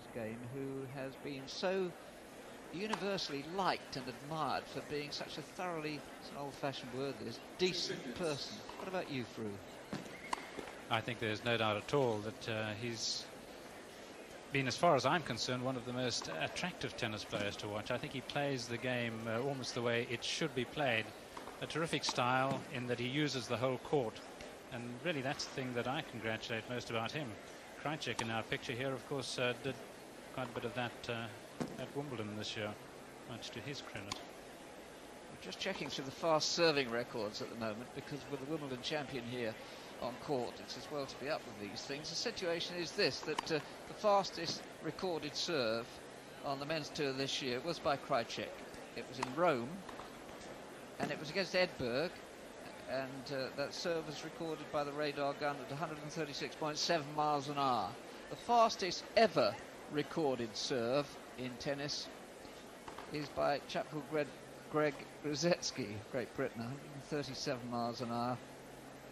tennis game who has been so universally liked and admired for being such a thoroughly, it's an old-fashioned word this, decent person. What about you, Fru? I think there's no doubt at all that he's been, as far as I'm concerned, one of the most attractive tennis players to watch. I think he plays the game almost the way it should be played. A terrific style in that he uses the whole court. And really that's the thing that I congratulate most about him. Krajicek in our picture here, of course, did quite a bit of that at Wimbledon this year, much to his credit. We're just checking through the fast serving records at the moment, because with the Wimbledon champion here on court, it's as well to be up with these things. The situation is this, that the fastest recorded serve on the men's tour this year was by Krajicek. It was in Rome, and it was against Edberg, and that serve was recorded by the radar gun at 136.7 miles an hour. The fastest ever recorded serve in tennis is by a chap called Greg Krajicek, Great Britain, 137 miles an hour,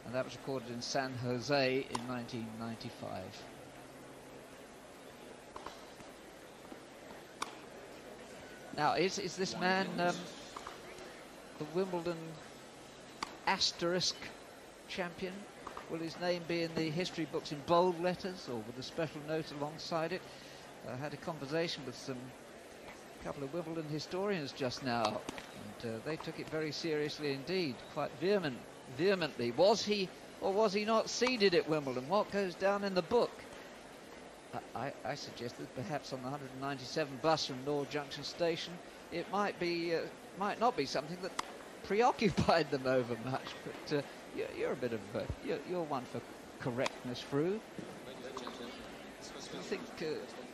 and that was recorded in San Jose in 1995. Now, is this man the Wimbledon asterisk champion? Will his name be in the history books in bold letters, or with a special note alongside it? I had a conversation with a couple of Wimbledon historians just now, and they took it very seriously indeed, quite vehemently. Was he or was he not seeded at Wimbledon? What goes down in the book? I suggested perhaps on the 197 bus from North Junction Station it might not be something that preoccupied them over much, but you're a bit of you're one for correctness, Fru. Do you think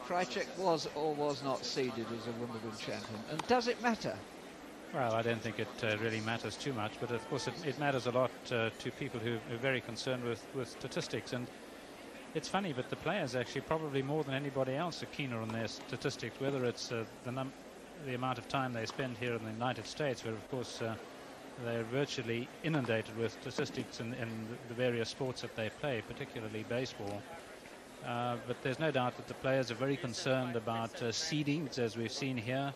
Krajicek was or was not seeded as a Wimbledon champion, and does it matter? Well, I don't think it really matters too much, but of course it matters a lot to people who are very concerned with statistics. And it's funny, but the players actually probably more than anybody else are keener on their statistics, whether it's the amount of time they spend here in the United States, where of course they're virtually inundated with statistics in the various sports that they play, particularly baseball. But there's no doubt that the players are very concerned about seedings, as we've seen here.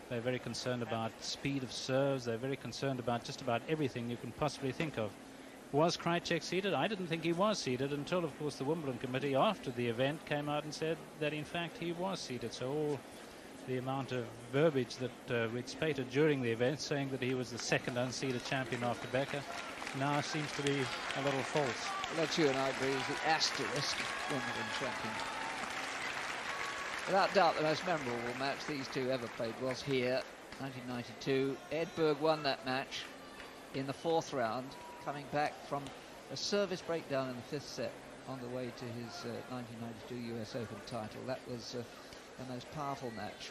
They're very concerned about speed of serves. They're very concerned about just about everything you can possibly think of. Was Krajicek seeded? I didn't think he was seeded until, of course, the Wimbledon committee after the event came out and said that, in fact, he was seeded. So all the amount of verbiage that we'd stated during the event, saying that he was the second unseeded champion after Becker, now seems to be a little false. Well, that you and I agree is the asterisk Wimbledon champion. Without doubt, the most memorable match these two ever played was here, 1992. Edberg won that match in the fourth round, coming back from a service breakdown in the fifth set on the way to his 1992 US Open title. That was the most powerful match.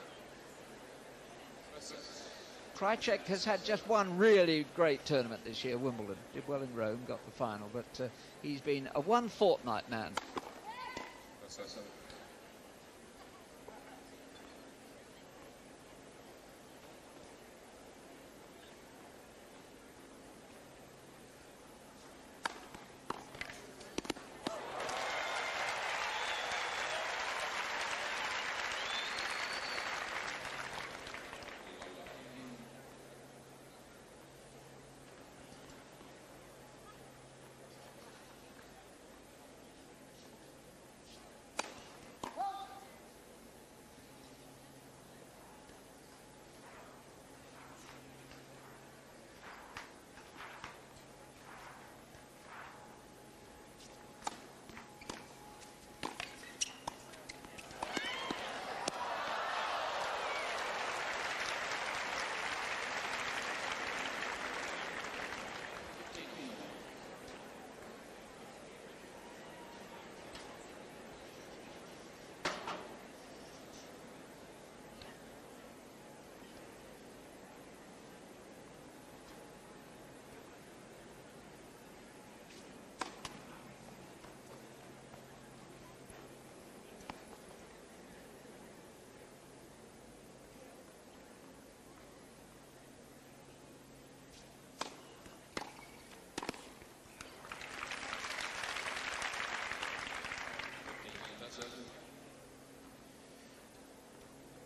Krajicek has had just one really great tournament this year, Wimbledon. Did well in Rome, got the final, but he's been a one-fortnight man.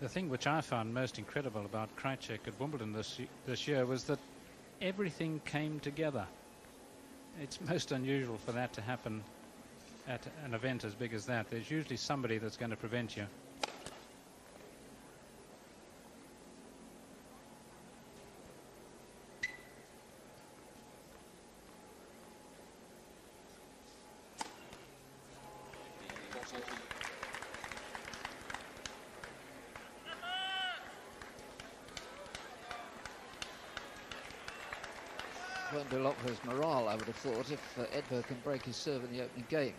The thing which I found most incredible about Krajicek at Wimbledon this year was that everything came together. It's most unusual for that to happen at an event as big as that. There's usually somebody that's going to prevent you. Won't do a lot for his morale, I would have thought, if Edberg can break his serve in the opening game.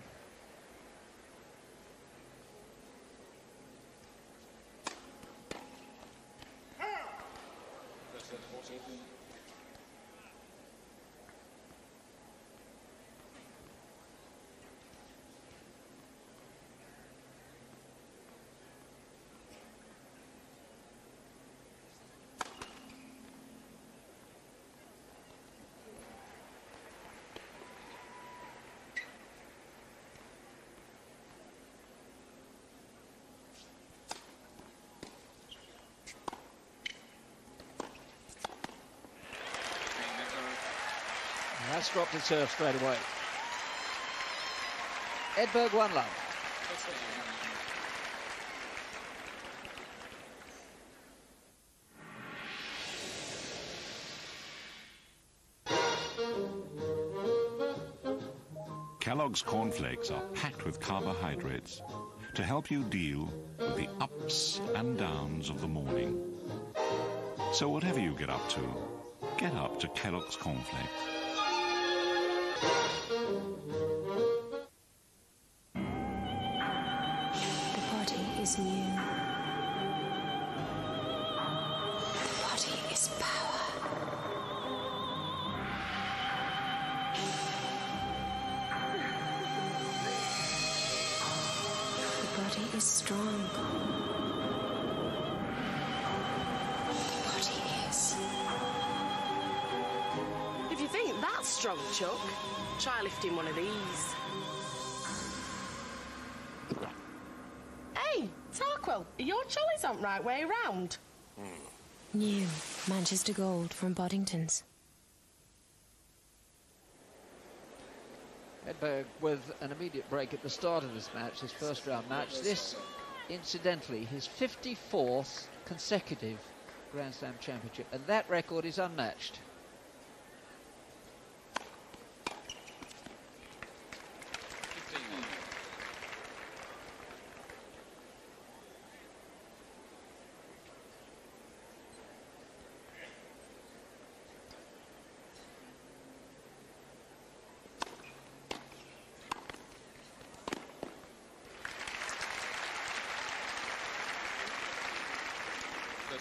That's dropped his serve straight away. Edberg 1-love. Kellogg's cornflakes are packed with carbohydrates to help you deal with the ups and downs of the morning. So whatever you get up to Kellogg's cornflakes. The body is new. The body is power. The body is strong. The body is. If you think that's strong, Chuck, try lifting one of these. Hey, Tarquil, your trolleys aren't right way round. New Manchester Gold from Boddington's. Edberg with an immediate break at the start of this match, his first round match. This, incidentally, his 54th consecutive Grand Slam championship, and that record is unmatched.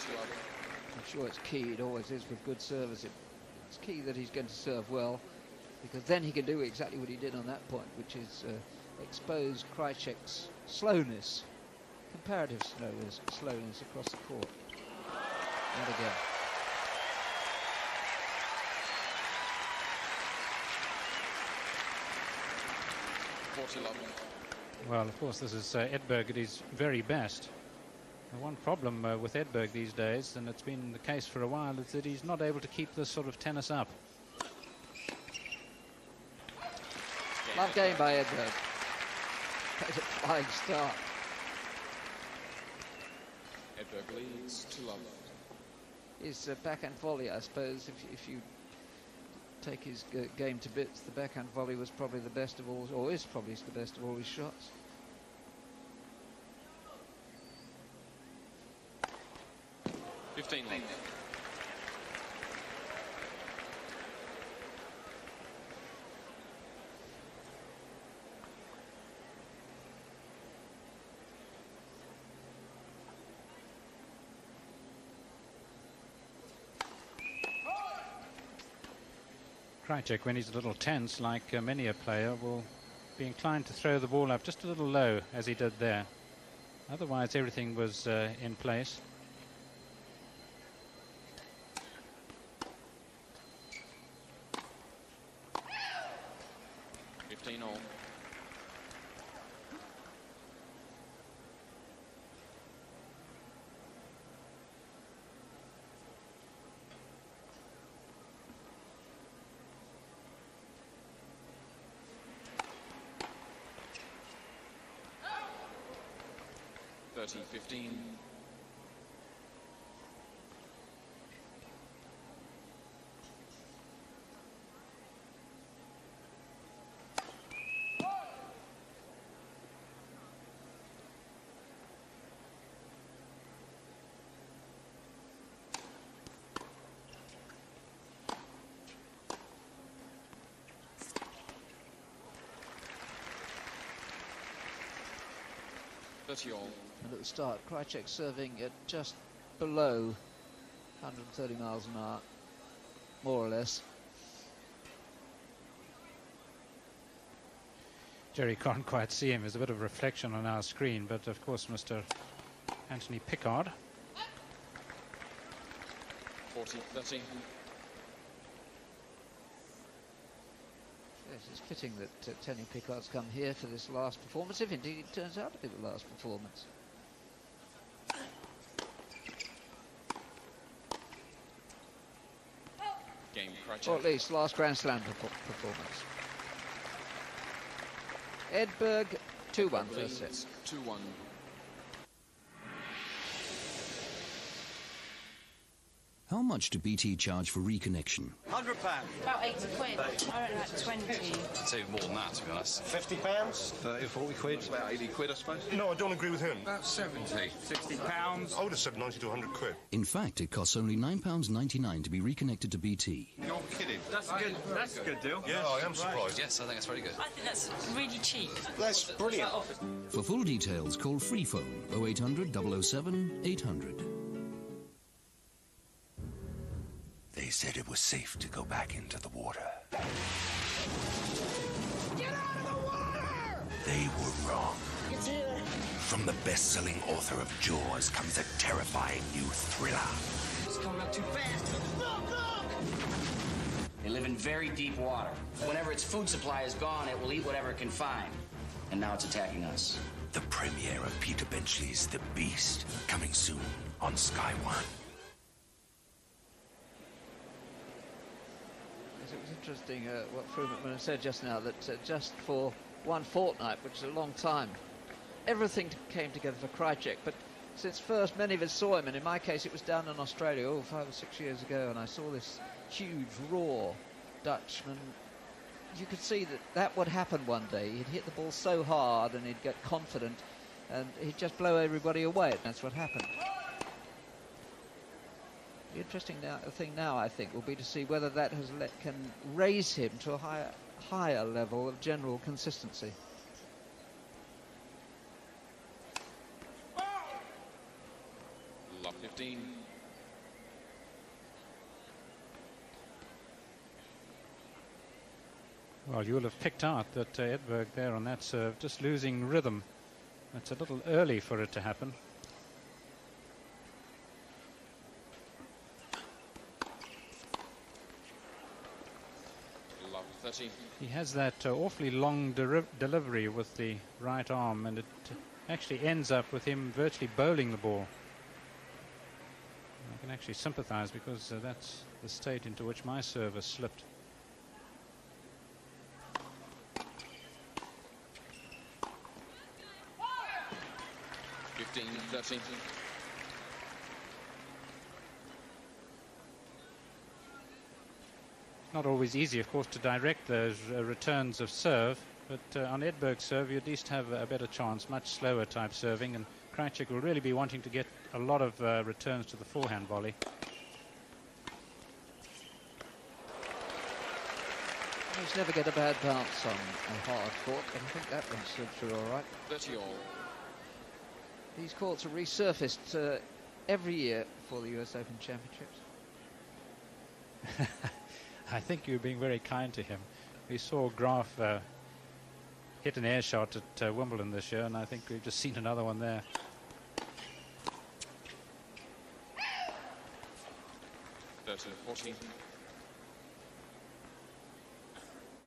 I'm sure it's key, it always is with good service. It's key that he's going to serve well, because then he can do exactly what he did on that point, which is expose Krajicek's slowness, comparative slowness across the court. Not again. Well, of course, this is Edberg at his very best. The one problem with Edberg these days, and it's been the case for a while, is that he's not able to keep this sort of tennis up. Love game by Edberg. That's a flying start. Edberg leads 2-love. His backhand volley, I suppose, if you take his game to bits, the backhand volley was probably the best of all, or is probably the best of all his shots. Krajicek, when he's a little tense, like many a player, will be inclined to throw the ball up just a little low, as he did there. Otherwise, everything was in place. 30-15. All. And at the start, Krajicek serving at just below 130 miles an hour, more or less. Jerry can't quite see him. There's a bit of reflection on our screen, but of course Mr. Anthony Pickard. 40-30. Yes, it's fitting that Tony Pickard's come here for this last performance, if indeed it turns out to be the last performance. Game Krajicek. Or at least last Grand Slam performance. Edberg, 2-1 first set. 2-1. How much do BT charge for reconnection? £100. About 80 quid. I don't like 20. I'd say more than that, to be honest. £50? 30 or 40 quid. It's about 80 quid, I suppose. No, I don't agree with him. About 70. £60. I would have said 90 to 100 quid. In fact, it costs only £9.99 to be reconnected to BT. You're kidding. That's a good deal. Yeah, I am surprised. Yes, I think that's very good. I think that's really cheap. That's brilliant. For full details, call Freephone 0800 007 800. They said it was safe to go back into the water. Get out of the water! They were wrong. It's here. From the best-selling author of Jaws comes a terrifying new thriller. It's coming up too fast. Look, look! They live in very deep water. Whenever its food supply is gone, it will eat whatever it can find. And now it's attacking us. The premiere of Peter Benchley's The Beast, coming soon on Sky One. It was interesting what Fru McMillan said just now, that just for one fortnight, which is a long time, everything came together for Krajicek. But since first many of us saw him, and in my case it was down in Australia 5 or 6 years ago, and I saw this huge, raw Dutchman, you could see that would happen one day. He'd hit the ball so hard and he'd get confident and he'd just blow everybody away, and that's what happened. The interesting thing now, I think, will be to see whether that can raise him to a higher level of general consistency. Love 15. Well, you'll have picked out that Edberg there on that serve, just losing rhythm. It's a little early for it to happen. He has that awfully long delivery with the right arm, and it actually ends up with him virtually bowling the ball. I can actually sympathize, because that's the state into which my serve has slipped. $15-13. Not always easy, of course, to direct those returns of serve, but on Edberg's serve you at least have a better chance, much slower type serving, and Krajicek will really be wanting to get a lot of returns to the forehand volley. He's never get a bad bounce on a hard court, but I think that one stood through all right. 30 all. These courts are resurfaced every year for the US Open Championships. I think you're being very kind to him. We saw Graf hit an air shot at Wimbledon this year, and I think we've just seen another one there.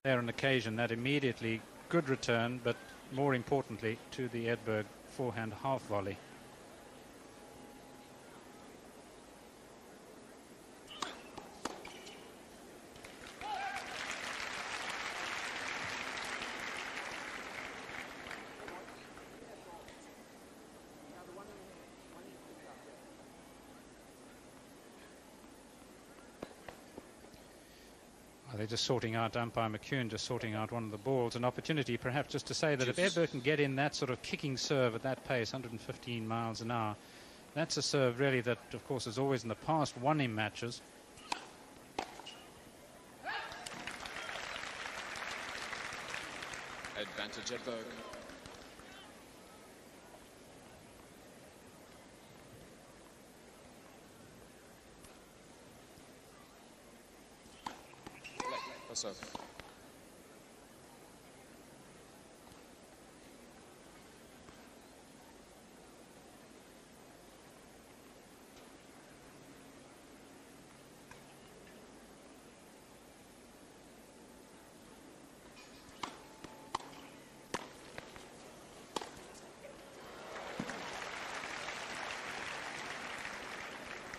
There an occasion that immediately good return, but more importantly to the Edberg forehand half volley. They're just sorting out, umpire McCune just sorting out one of the balls. An opportunity perhaps just to say that if Edberg can get in that sort of kicking serve at that pace, 115 miles an hour, that's a serve really that, of course, has always in the past won him matches. Advantage Edberg. So.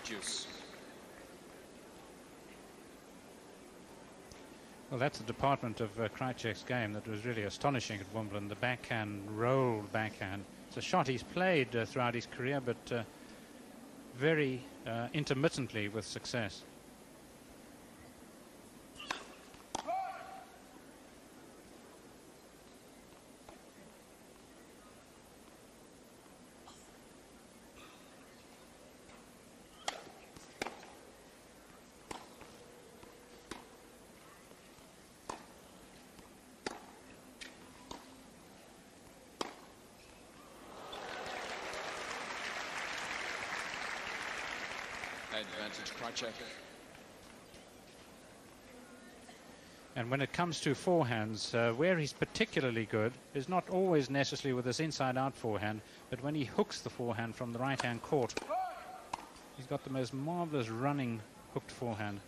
Juice. Well, that's the department of Krajicek's game that was really astonishing at Wimbledon. The backhand, rolled backhand. It's a shot he's played throughout his career, but very intermittently with success. Advantage Krajicek. And when it comes to forehands, where he's particularly good is not always necessarily with this inside-out forehand, but when he hooks the forehand from the right-hand court, he's got the most marvelous running hooked forehand.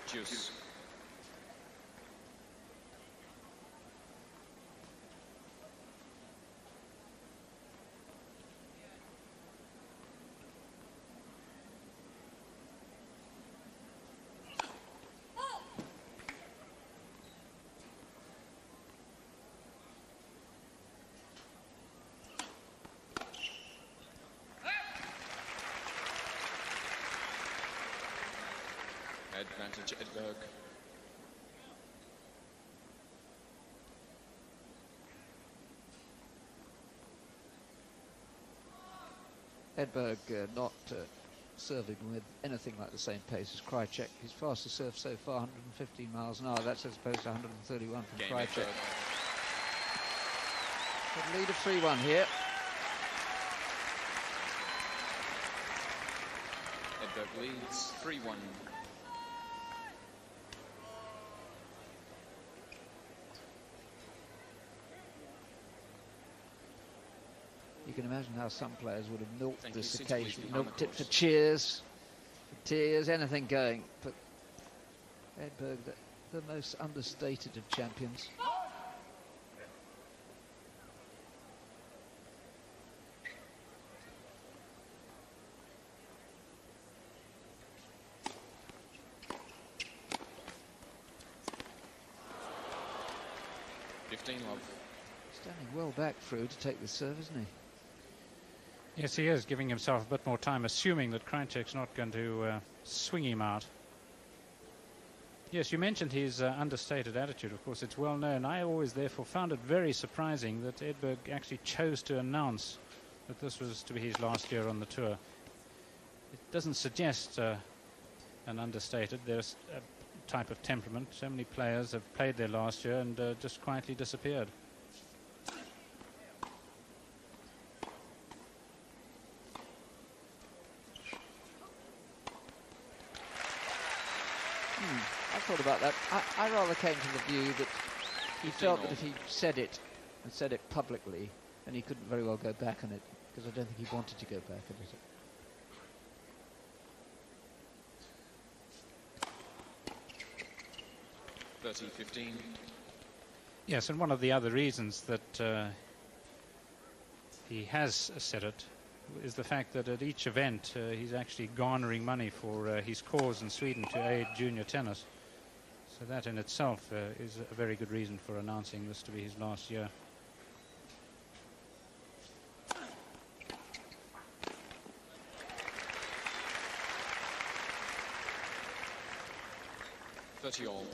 Juice. Advantage Edberg. Edberg not serving with anything like the same pace as Krajicek. His fastest serve so far, 115 miles an hour. That's as opposed to 131 from Krajicek. Good lead of 3-1 here. Edberg leads 3-1. You can imagine how some players would have milked this occasion, milked it for cheers, for tears, anything going. But Edberg, the most understated of champions. Standing well back through to take the serve, isn't he? Yes, he is giving himself a bit more time, assuming that Krajicek's not going to swing him out. Yes, you mentioned his understated attitude. Of course, it's well known. I always, therefore, found it very surprising that Edberg actually chose to announce that this was to be his last year on the tour. It doesn't suggest an understated. There's a type of temperament. So many players have played their last year and just quietly disappeared. I thought about that. I rather came to the view that he felt that if he said it and said it publicly, then he couldn't very well go back on it, because I don't think he wanted to go back on it. 30-15. Yes, and one of the other reasons that he has said it is the fact that at each event he's actually garnering money for his cause in Sweden to aid junior tennis. So that in itself is a very good reason for announcing this to be his last year. All.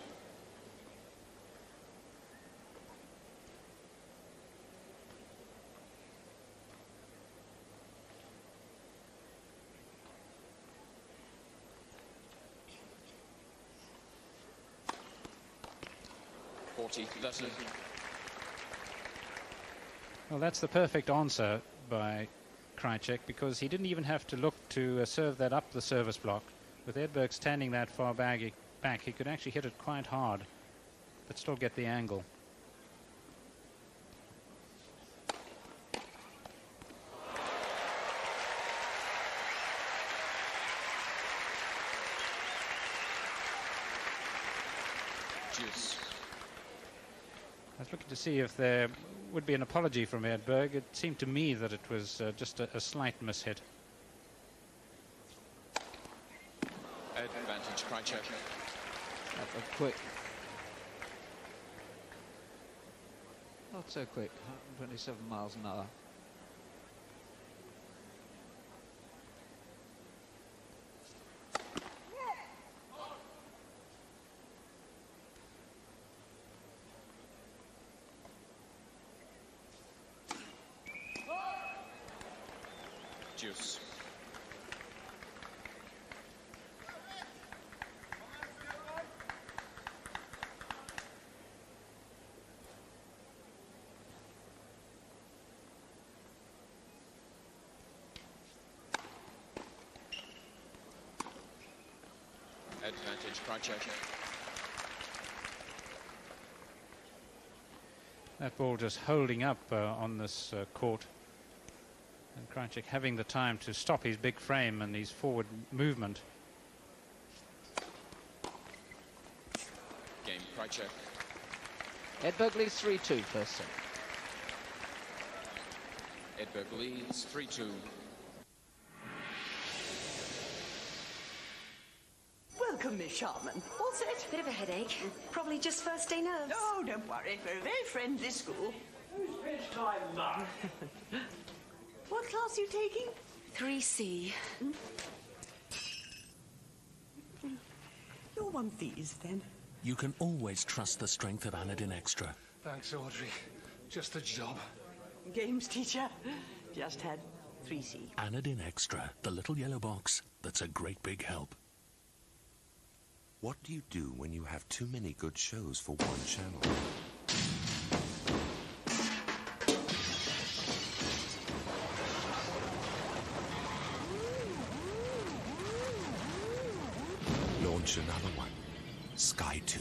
Well, that's the perfect answer by Krajicek, because he didn't even have to look to serve that up the service block. With Edberg standing that far back, he could actually hit it quite hard, but still get the angle. I was looking to see if there would be an apology from Edberg. It seemed to me that it was just a slight mishit. Advantage, Krajicek. That was quick. Not so quick, 127 miles an hour. Juice. Advantage, Krajicek. That ball just holding up on this court. And Krajicek having the time to stop his big frame and his forward movement. Game, Krajicek. Edberg leads 3-2 first set. Edberg leads 3-2. Welcome, Miss Sharman. All set? Bit of a headache. Probably just first day nerves. Oh, don't worry. We're a very friendly school. Who's first time, Mum? What class are you taking? 3C. You're one of these, then. You can always trust the strength of Anodin Extra. Thanks, Audrey. Just a job. Games teacher. Just had 3C. Anodin Extra, the little yellow box that's a great big help. What do you do when you have too many good shows for one channel? Launch another one. Sky 2.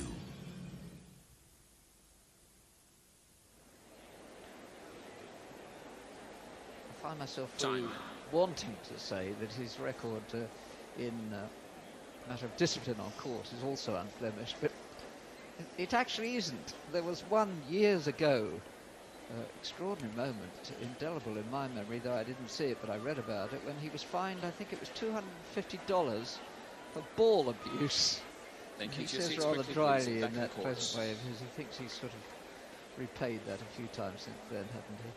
I find myself really wanting to say that his record in matter of discipline on court is also unblemished, but it actually isn't. There was one years ago, extraordinary moment, indelible in my memory, though I didn't see it, but I read about it, when he was fined, I think it was $250 for ball abuse. He says rather dryly in that present way of his, he thinks he's sort of repaid that a few times since then, hasn't he?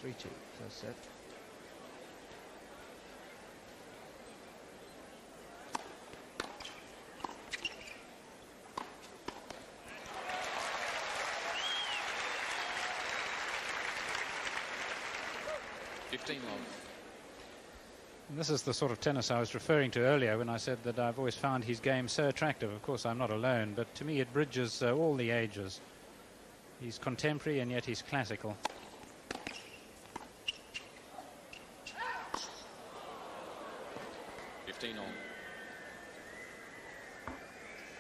Three-two, first set. And this is the sort of tennis I was referring to earlier when I said that I've always found his game so attractive. Of course, I'm not alone, but to me it bridges all the ages. He's contemporary and yet he's classical.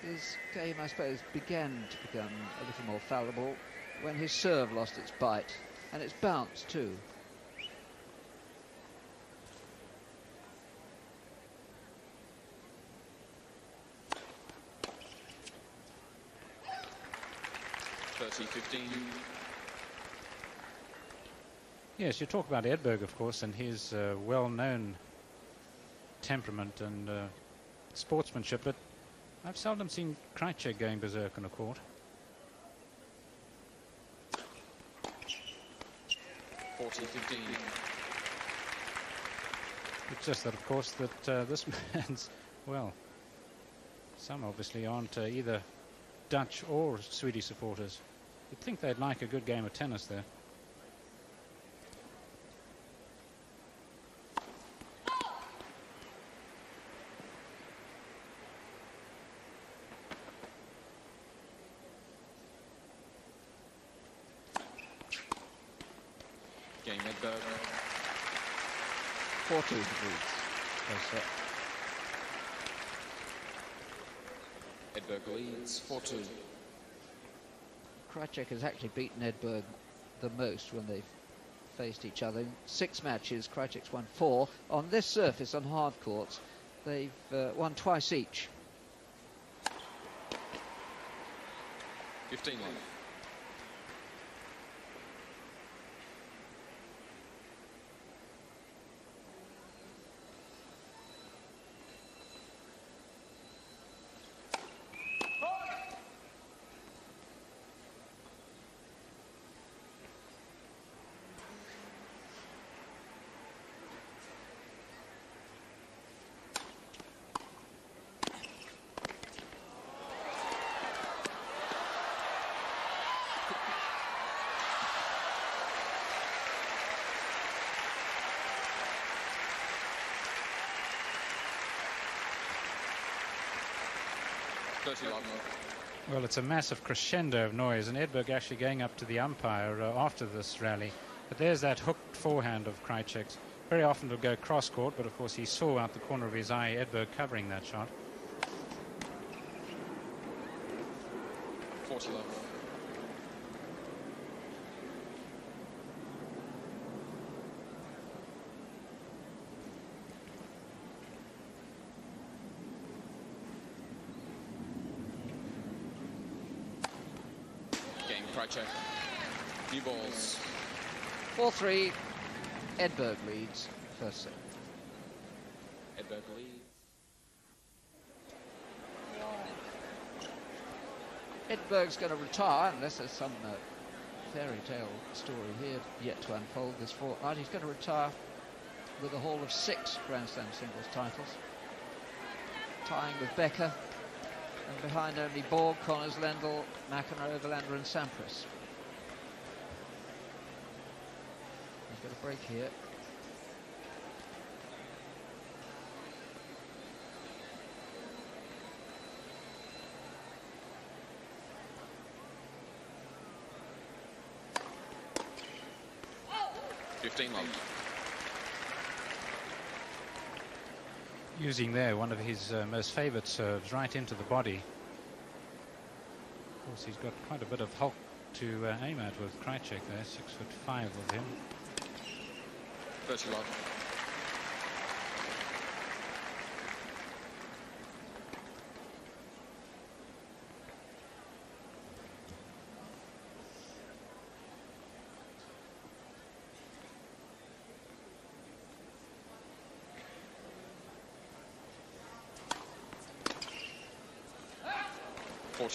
His game, I suppose, began to become a little more fallible when his serve lost its bite, and its bounce too. Yes, you talk about Edberg, of course, and his well-known temperament and sportsmanship, but I've seldom seen Krajicek going berserk on a court. 40-15. It's just that, of course, that this man's, well, some obviously aren't either Dutch or Swedish supporters. You'd think they'd like a good game of tennis there. Game Edberg. 4-2 to Leeds. Edberg leads 4-2. Krajicek has actually beaten Edberg the most when they've faced each other. In 6 matches, Krajicek's won 4. On this surface, on hard courts, they've won twice each. 15 love. Well, it's a massive crescendo of noise, and Edberg actually going up to the umpire after this rally. But there's that hooked forehand of Krajicek's. Very often it'll go cross-court, but of course he saw out the corner of his eye Edberg covering that shot. 40 love. Krajicek. New balls. 4-3. Edberg leads first set. Edberg leads. Edberg's going to retire unless there's some fairy tale story here yet to unfold this fortnight. He's going to retire with a haul of 6 Grand Slam singles titles, tying with Becker. And behind only Borg, Connors, Lendl, McEnroe, Overlander and Sampras. He's got a break here. Using there one of his most favoured serves right into the body. Of course, he's got quite a bit of hulk to aim at with Krajicek there, 6'5" of him. 30 love.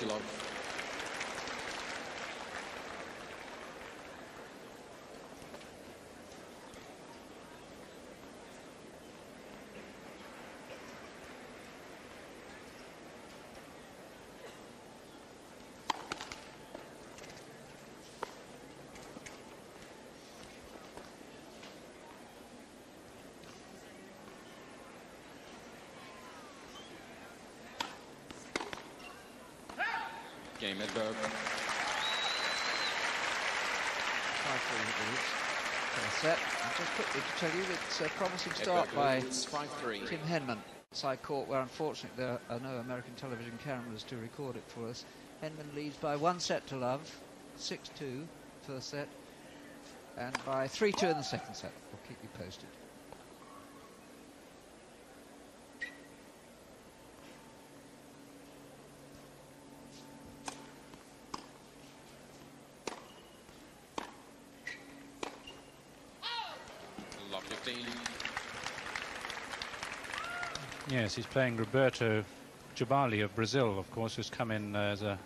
Love. Game Edberg. Set. And just quickly to tell you, it's a promising start by Tim Henman. Side court, where unfortunately there are no American television cameras to record it for us. Henman leads by 1 set to love, 6-2 first set, and by 3-2 in the second set. We'll keep you posted. Yes, he's playing Roberto Jabali of Brazil, of course, who's come in as a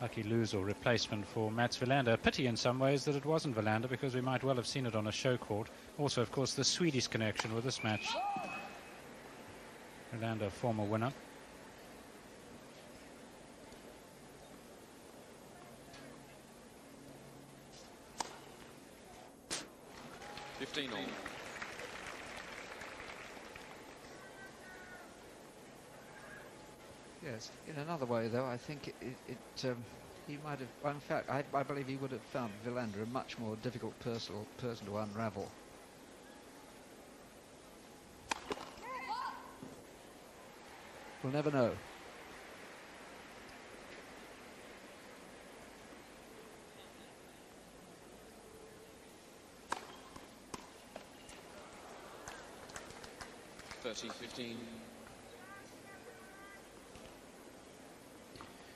lucky loser or replacement for Mats Wilander. A pity in some ways that it wasn't Wilander, because we might well have seen it on a show court. Also, of course, the Swedish connection with this match. Wilander, former winner. all. Yes, in another way, though, I think he might have. Well, in fact, I believe he would have found Wilander a much more difficult person to unravel. We'll never know.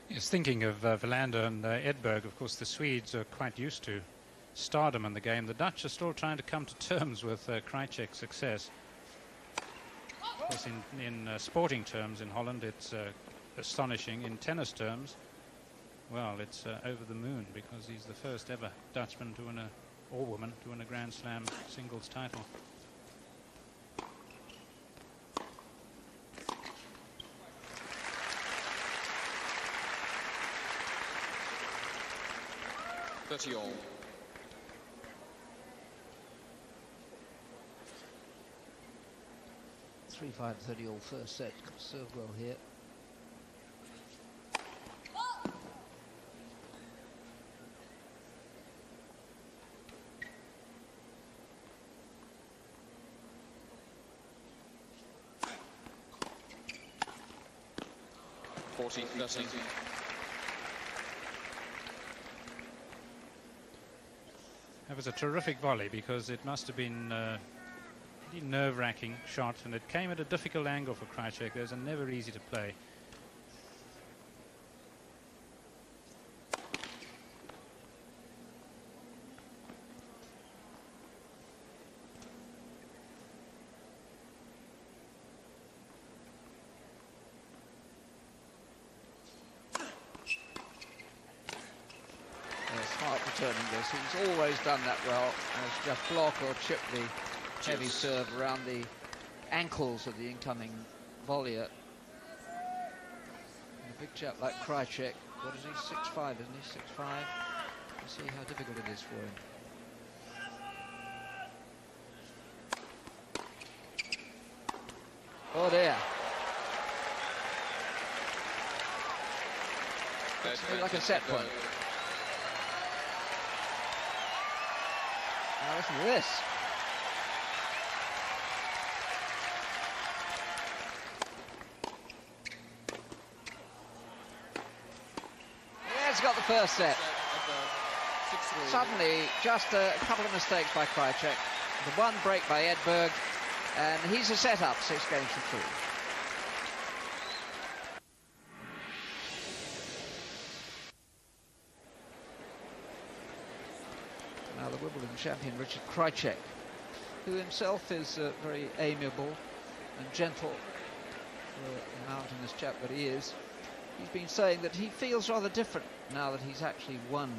Yes, thinking of Wilander and Edberg, of course, the Swedes are quite used to stardom in the game. The Dutch are still trying to come to terms with Krajicek's success. Of course, in sporting terms in Holland, it's astonishing. In tennis terms, well, it's over the moon, because he's the first ever Dutchman to win or woman to win a Grand Slam singles title. All. 3-5, 30 all first set. Served well here. Nothing. That was a terrific volley, because it must have been a pretty nerve-wracking shot, and it came at a difficult angle for Krajicek. Those are never easy to play. Returning this, he's always done that well, as just block or chip the heavy serve around the ankles of the incoming volleyer. And a big chap like Krajicek, what is he, 6'5", isn't he, 6'5"? You see how difficult it is for him. Oh dear. Looks like a set point. Now listen to this. Yeah, it's got the first set. Suddenly, just a couple of mistakes by Krajicek. The one break by Edberg, and he's a set-up, 6 games to 3. Now the Wimbledon champion, Richard Krajicek, who himself is very amiable and gentle for a mountainous chap that he is. He's been saying that he feels rather different now that he's actually won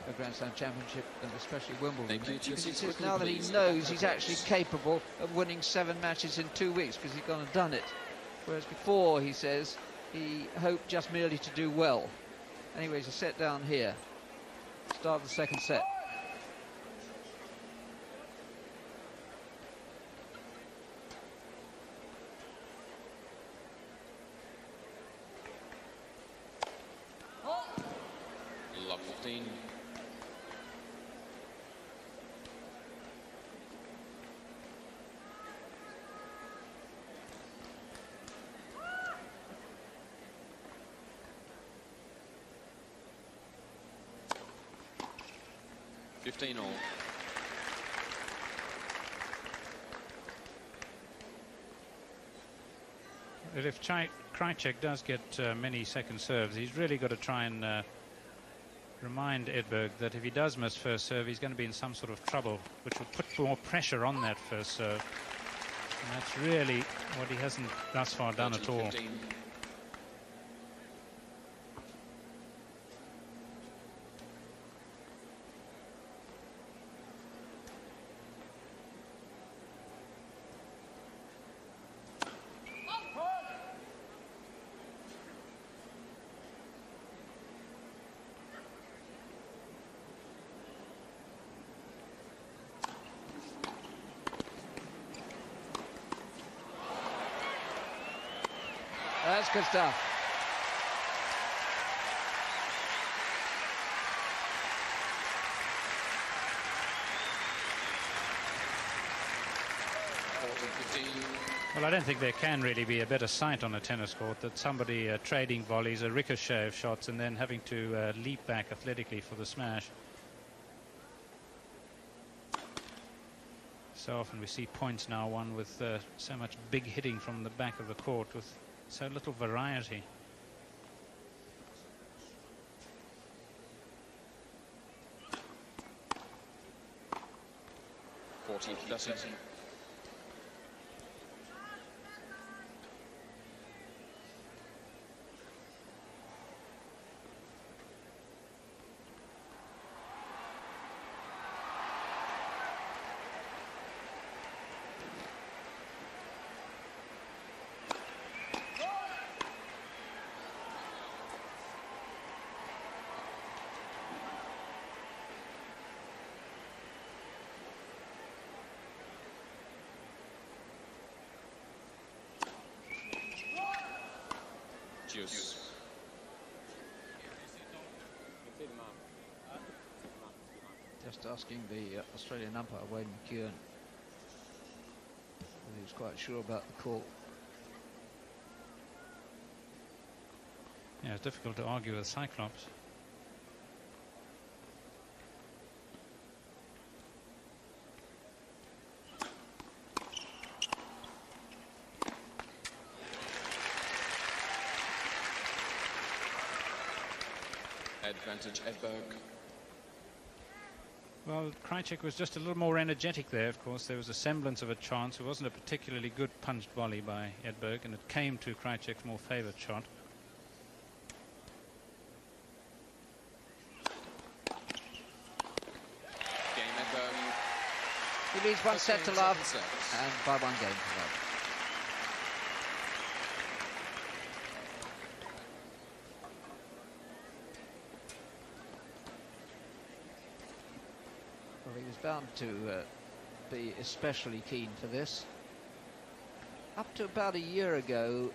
a Grand Slam championship, and especially Wimbledon. Because he says now that he knows he's actually capable of winning 7 matches in 2 weeks, because he's gone and done it. Whereas before, he says, he hoped just merely to do well. Anyways, a set down here. Start the second set. Love 15. All. If Krajicek does get many second serves, he's really got to try and remind Edberg that if he does miss first serve, he's going to be in some sort of trouble, which will put more pressure on that first serve. And that's really what he hasn't thus far done at all. 15. That's good stuff. Well, I don't think there can really be a better sight on a tennis court than somebody trading volleys, a ricochet of shots, and then having to leap back athletically for the smash. So often we see points now won with so much big hitting from the back of the court with so little variety. Just asking the Australian umpire, Wayne McEwen, whether he was quite sure about the call. Yeah, it's difficult to argue with Cyclops. Advantage Edberg. Well, Krajicek was just a little more energetic there, of course. There was a semblance of a chance. It wasn't a particularly good punched volley by Edberg, and it came to Krajicek's more favoured shot. Game Edberg. He leads one set to love, and by one game to love. Well, he was bound to be especially keen for this. Up to about a year ago,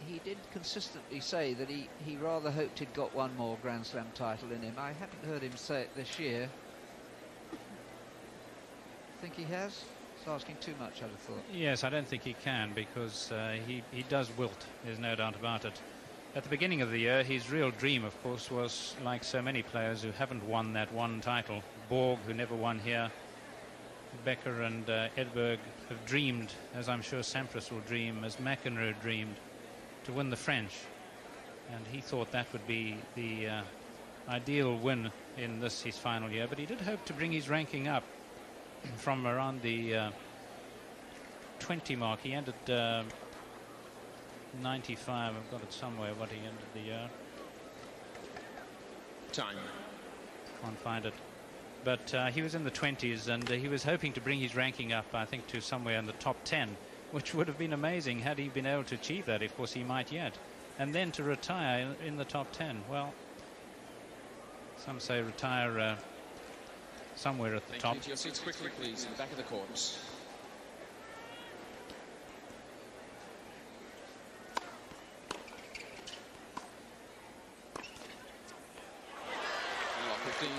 he did consistently say that he rather hoped he'd got one more Grand Slam title in him. I haven't heard him say it this year. Think he has? It's asking too much, I'd have thought. Yes, I don't think he can, because he does wilt, there's no doubt about it. At the beginning of the year, his real dream, of course, was, like so many players who haven't won that one title, Borg, who never won here, Becker and Edberg have dreamed, as I'm sure Sampras will dream, as McEnroe dreamed, to win the French. And he thought that would be the ideal win in this, his final year. But he did hope to bring his ranking up from around the 20 mark. He ended 95. I've got it somewhere, what he ended the year. Time. Can't find it. But he was in the 20s, and he was hoping to bring his ranking up, I think, to somewhere in the top 10, which would have been amazing had he been able to achieve that. Of course, he might yet. And then to retire in the top 10. Well, some say retire somewhere at the top. Thank you. To your seats quickly, please, in the back of the courts. Lot 15.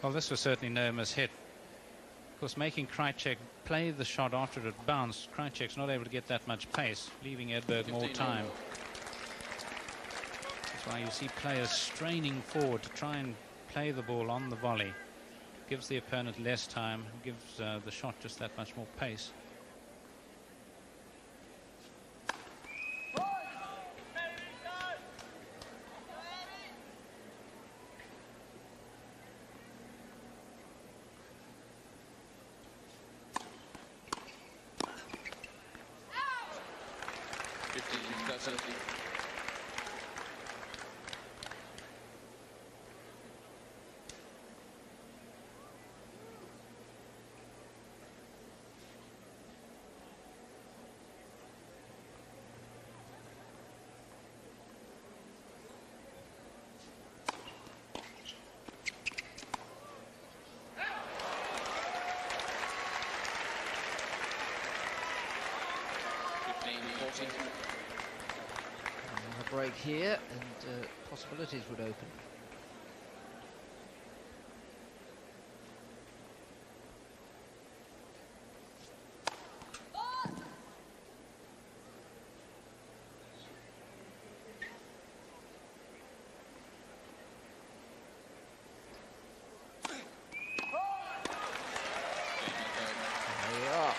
Well, this was certainly no mishit. Of course, making Krajicek play the shot after it bounced, Krajicek's not able to get that much pace, leaving Edberg more time. That's why you see players straining forward to try and play the ball on the volley. Gives the opponent less time, gives the shot just that much more pace. 30. A break here, and possibilities would open. There you are.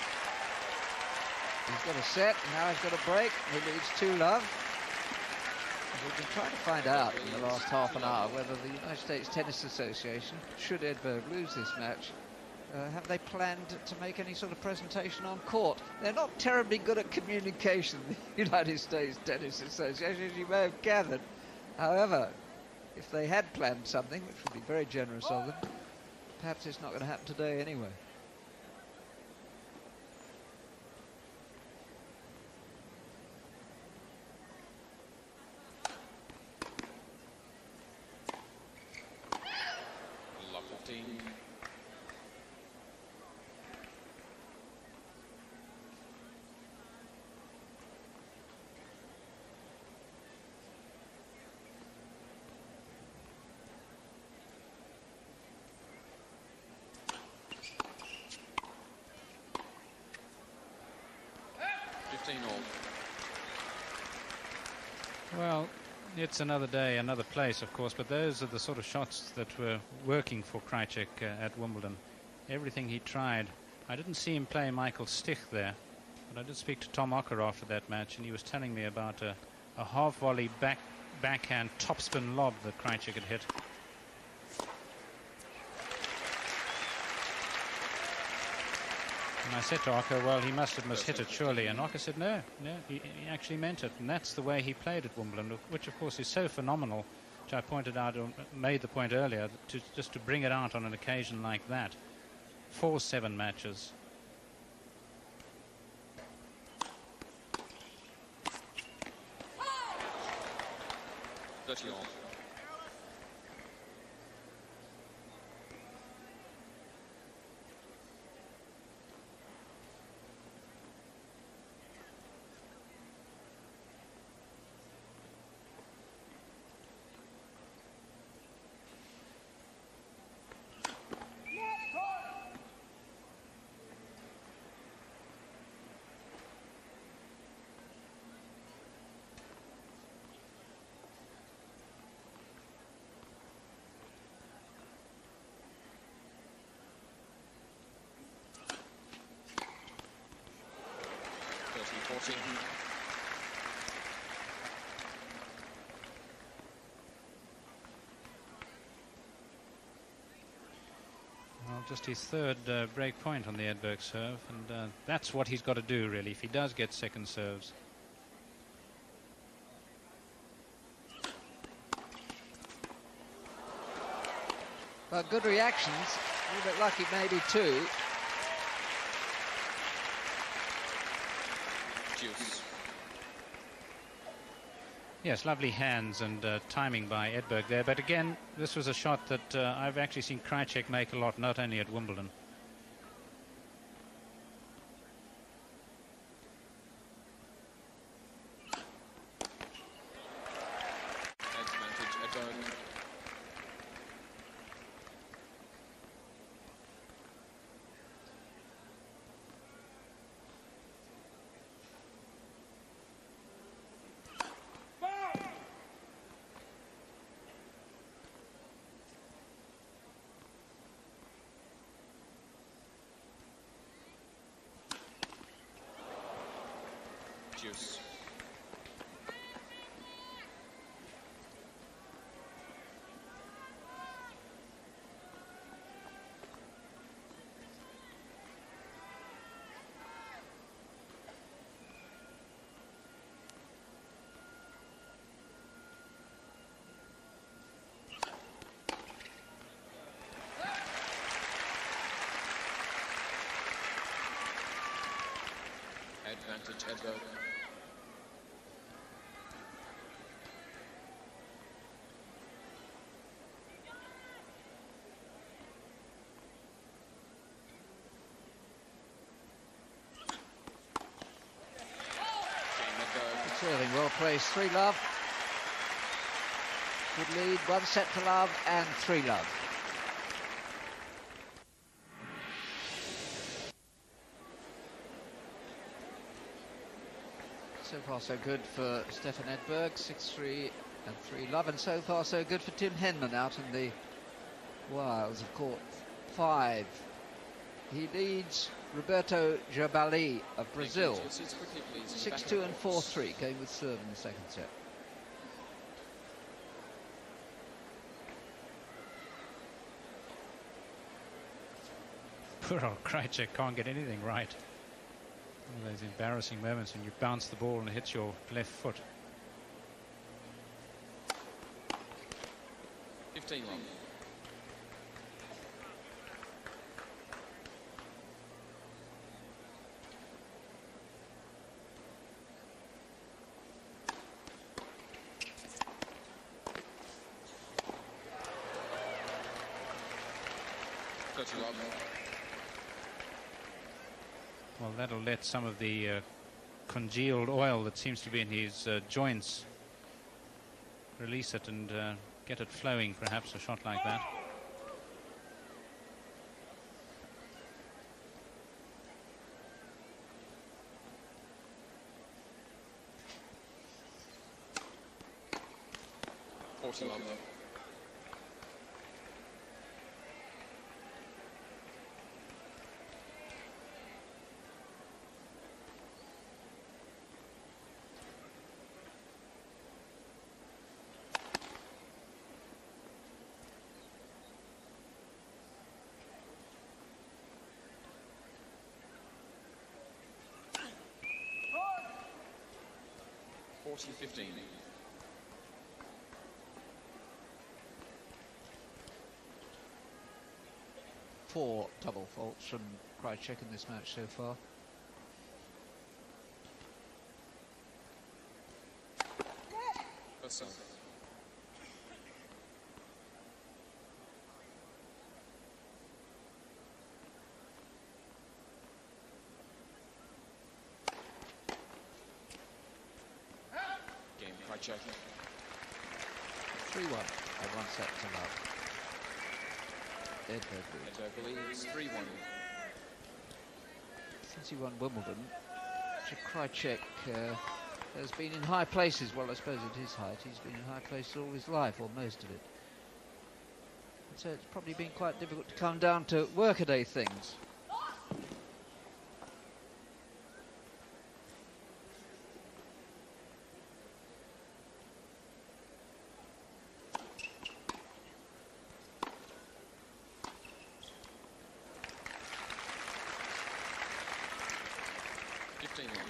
He's got a set, now he's got a break. He leads 2-love. We've been trying to find out in the last half an hour whether the United States Tennis Association, should Edberg lose this match, have they planned to make any sort of presentation on court? They're not terribly good at communication, the United States Tennis Association, as you may have gathered. However, if they had planned something, which would be very generous of them, perhaps it's not going to happen today anyway. Well, it's another day, another place, of course, but those are the sort of shots that were working for Krajicek at Wimbledon. Everything he tried. I didn't see him play Michael Stich there, but I did speak to Tom Ocker after that match, and he was telling me about a half-volley backhand topspin lob that Krajicek had hit. And I said to Ocker, well, he must have mishit it surely. And Ocker said, no, he actually meant it. And that's the way he played at Wimbledon, which, of course, is so phenomenal, which I pointed out, or made the point earlier, just to bring it out on an occasion like that. 4-7 matches. That's all. Well, just his third break point on the Edberg serve, and that's what he's got to do, really, if he does get second serves. Well, good reactions. A little bit lucky, maybe, too. Yes, lovely hands and timing by Edberg there. But again, this was a shot that I've actually seen Krajicek make a lot, not only at Wimbledon. Advantage, Edberg. Juice. advantage, Edberg. Serving well placed, 3-love. Good lead, 1 set to love and 3-love. So far so good for Stefan Edberg, 6-3 and 3-love, and so far so good for Tim Henman out in the wilds of court 5. He leads Roberto Jabali of Brazil, 6-2 and 4-3, going with serve in the second set. Poor old Krajicek can't get anything right. One of those embarrassing moments when you bounce the ball and it hits your left foot. 15 long. Well, that'll let some of the congealed oil that seems to be in his joints release it and get it flowing, perhaps, a shot like that. $40-15. Four double faults from Krajicek in this match so far. That's game Krajicek. 3-1 and 1 set to love. Edberg leads 3-1. Since he won Wimbledon, Krajicek has been in high places. Well, I suppose at his height, he's been in high places all his life, or most of it. And so it's probably been quite difficult to come down to workaday things.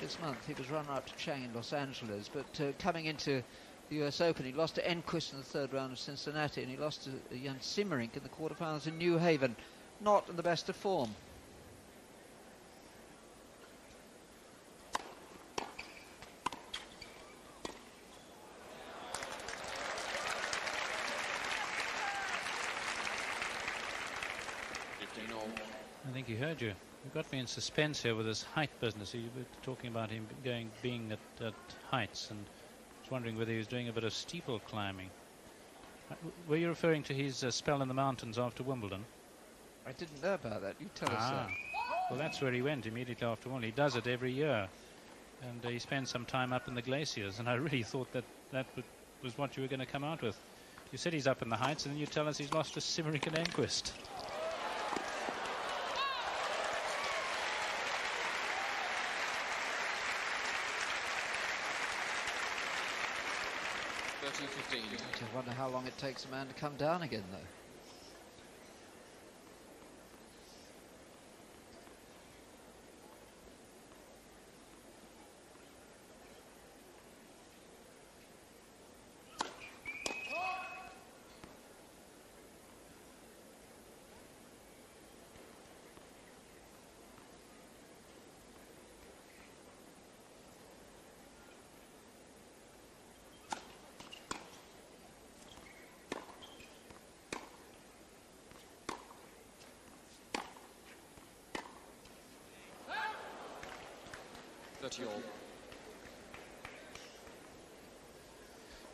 This month he was runner-up to Chang in Los Angeles, but coming into the US Open he lost to Enquist in the third round of Cincinnati, and he lost to Jan Simmerink in the quarterfinals in New Haven. Not in the best of form. I think he heard you. You got me in suspense here with this height business. You were talking about him being at heights, and I was wondering whether he was doing a bit of steeple climbing. Were you referring to his spell in the mountains after Wimbledon? I didn't know about that. You tell us that. Well, that's where he went immediately after Wimbledon. He does it every year, and he spends some time up in the glaciers, and I really thought that was what you were going to come out with. You said he's up in the heights, and then you tell us he's lost to Simmerink and Enquist. I wonder how long it takes a man to come down again, though. 30 all.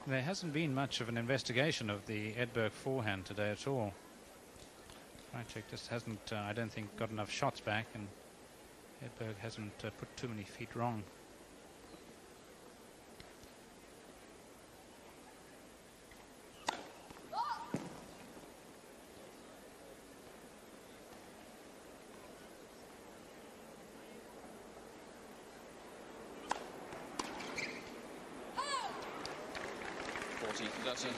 There hasn't been much of an investigation of the Edberg forehand today at all. Krajicek just hasn't, I don't think, got enough shots back, and Edberg hasn't put too many feet wrong. That's in.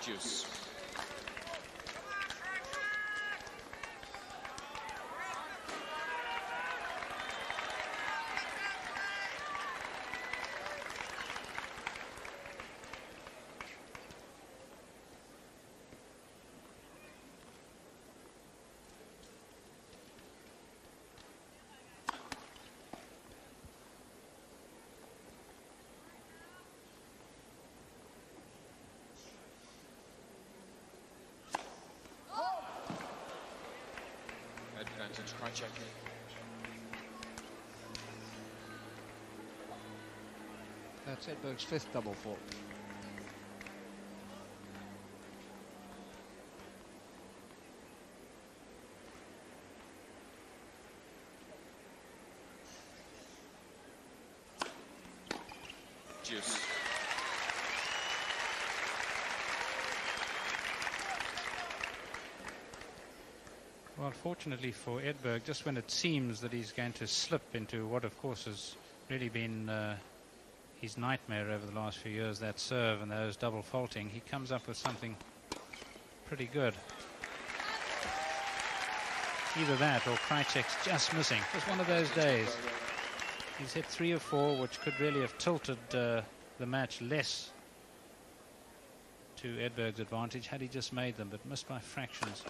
Juice. Advantage Krajicek. That's Edberg's 5th double fault. Juice. Well, fortunately for Edberg, just when it seems that he's going to slip into what, of course, has really been his nightmare over the last few years, that serve and those double faulting, he comes up with something pretty good. Either that or Krajicek's just missing. It's one of those days. He's hit 3 or 4, which could really have tilted the match less to Edberg's advantage had he just made them, but missed by fractions.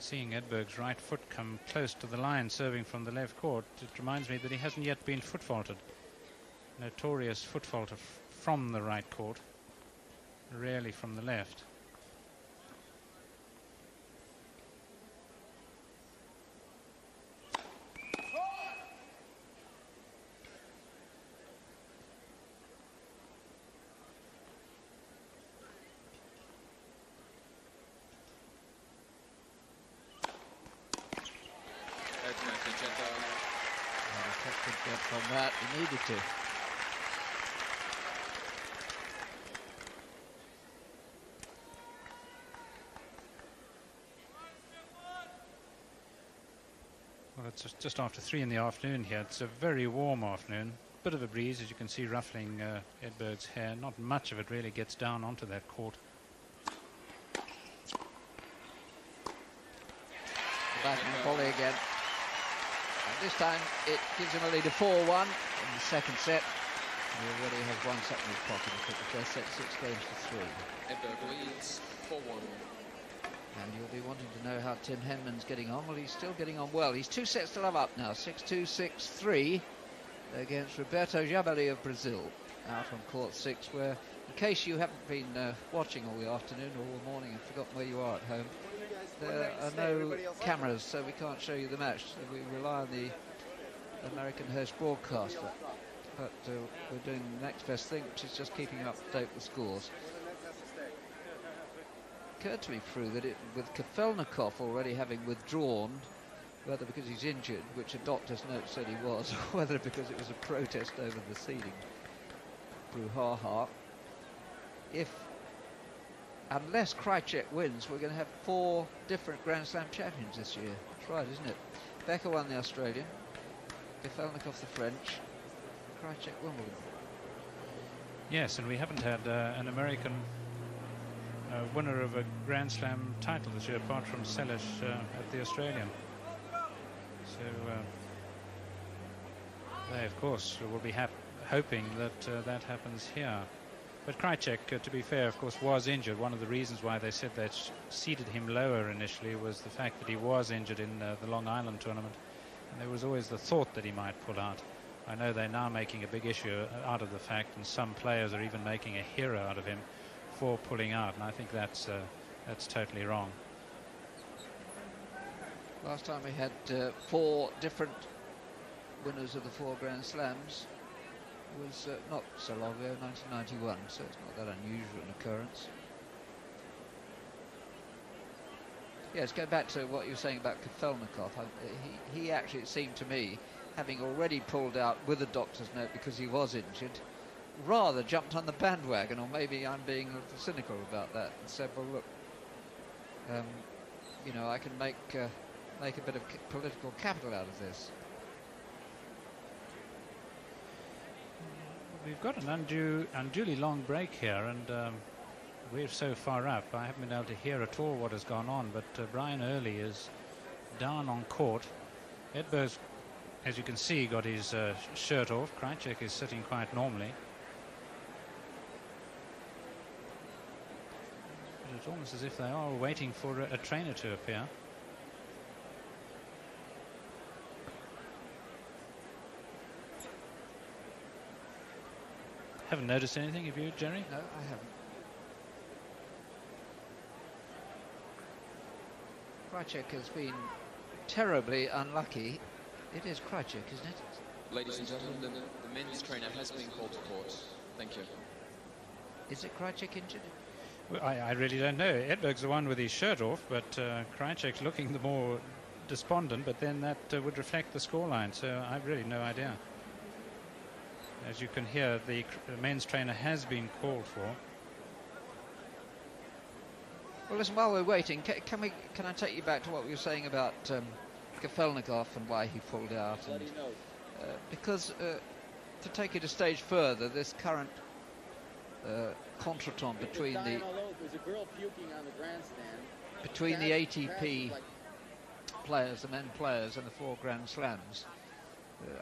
Seeing Edberg's right foot come close to the line serving from the left court, it reminds me that he hasn't yet been foot faulted. Notorious foot faulter from the right court, rarely from the left. From that, he needed to. Well, it's just after 3 in the afternoon here. It's a very warm afternoon. Bit of a breeze, as you can see, ruffling Edberg's hair. Not much of it really gets down onto that court. Back and volley again. This time it gives him a lead of 4-1 in the second set. He already has 1 set in his pocket. He took the first set 6 games to 3. Edberg leads 4-1. And you'll be wanting to know how Tim Henman's getting on. Well, he's still getting on well. He's 2 sets to love up now. 6-2, 6-3 against Roberto Jabali of Brazil out on court 6, where, in case you haven't been watching all the afternoon or all the morning and forgotten where you are at home, there are no cameras, so we can't show you the match. So we rely on the American host broadcaster. But we're doing the next best thing, which is just keeping up to date with scores. Occurred to me, Prue, that with Kafelnikov already having withdrawn, whether because he's injured, which a doctor's note said he was, or whether because it was a protest over the seeding brouhaha. Unless Krajicek wins, we're going to have 4 different Grand Slam champions this year. That's right, isn't it? Becker won the Australian, Kafelnikov the French, Krajicek Wimbledon. Yes, and we haven't had an American winner of a Grand Slam title this year, apart from Selish at the Australian. So they, of course, will be hoping that that happens here. But Krajicek, to be fair, of course, was injured. One of the reasons why they said they seeded him lower initially was the fact that he was injured in the Long Island tournament. And there was always the thought that he might pull out. I know they're now making a big issue out of the fact, and some players are even making a hero out of him for pulling out. And I think that's totally wrong. Last time we had 4 different winners of the 4 Grand Slams was not so long ago, 1991, so it's not that unusual an occurrence. Yes, go back to what you were saying about Kafelnikov. He actually, it seemed to me, having already pulled out with a doctor's note because he was injured, rather jumped on the bandwagon, or maybe I'm being cynical about that, and said, well, look, you know, I can make a bit of political capital out of this. We've got an unduly long break here, and we're so far up. I haven't been able to hear at all what has gone on, but Brian Early is down on court. Edberg, as you can see, got his shirt off. Krajicek is sitting quite normally. But it's almost as if they are waiting for a trainer to appear. Haven't noticed anything, have you, Jerry? No, I haven't. Krajicek has been terribly unlucky. It is Krajicek, isn't it? Ladies and gentlemen, the men's trainer has been called to court. Thank you. Is it Krajicek injured? Well, I really don't know. Edberg's the one with his shirt off, but Krajicek's looking the more despondent, but then that would reflect the scoreline, so I've really no idea. As you can hear, the men's trainer has been called for. Well, listen, while we're waiting, can I take you back to what we were saying about Kafelnikov and why he pulled out? And, because to take it a stage further, this current contretemps between the ATP players, the men players, and the 4 Grand Slams,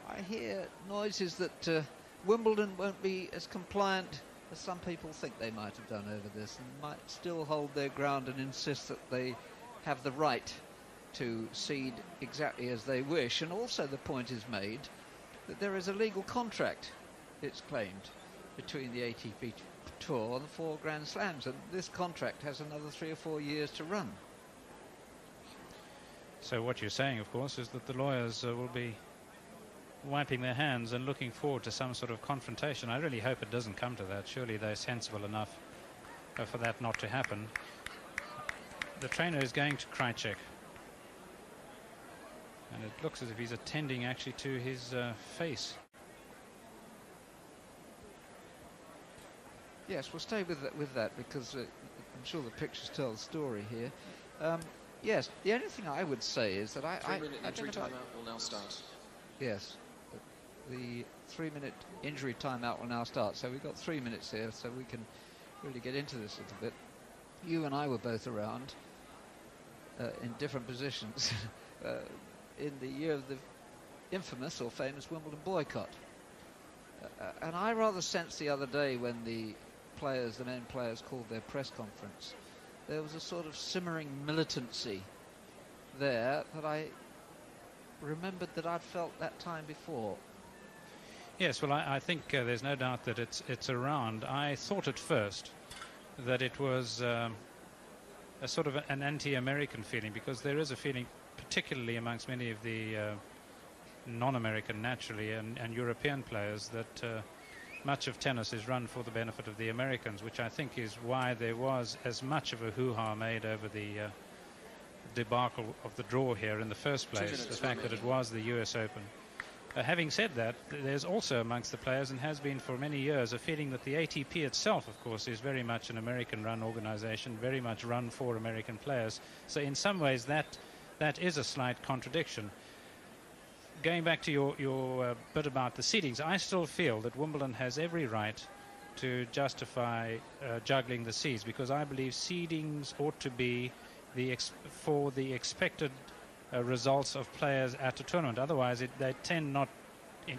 I hear noises that Wimbledon won't be as compliant as some people think they might have done over this, and might still hold their ground and insist that they have the right to seed exactly as they wish. And also the point is made that there is a legal contract, it's claimed, between the ATP Tour and the 4 Grand Slams, and this contract has another 3 or 4 years to run. So what you're saying, of course, is that the lawyers will be wiping their hands and looking forward to some sort of confrontation. I really hope it doesn't come to that. Surely they're sensible enough for that not to happen. The trainer is going to Krajicek, and it looks as if he's attending actually to his face. Yes, we'll stay with that because I'm sure the pictures tell the story here. Yes, the only thing I would say is that I 3-minute injury timeout will now start. Yes, the 3-minute injury timeout will now start. So we've got 3 minutes here, so we can really get into this a little bit. You and I were both around in different positions in the year of the infamous or famous Wimbledon boycott. And I rather sensed the other day when the men players called their press conference, there was a sort of simmering militancy there that I remembered that I'd felt that time before. Yes, well, I think there's no doubt that it's around. I thought at first that it was a sort of an anti-American feeling, because there is a feeling, particularly amongst many of the non-American, naturally, and European players, that much of tennis is run for the benefit of the Americans, which I think is why there was as much of a hoo-ha made over the debacle of the draw here in the first place, the fact that it was the US Open. Having said that, there's also amongst the players, and has been for many years, a feeling that the ATP itself, of course, is very much an American-run organization, very much run for American players. So in some ways that is a slight contradiction. Going back to your bit about the seedings, I still feel that Wimbledon has every right to justify juggling the seeds, because I believe seedings ought to be for the expected results of players at a tournament. Otherwise, they tend not,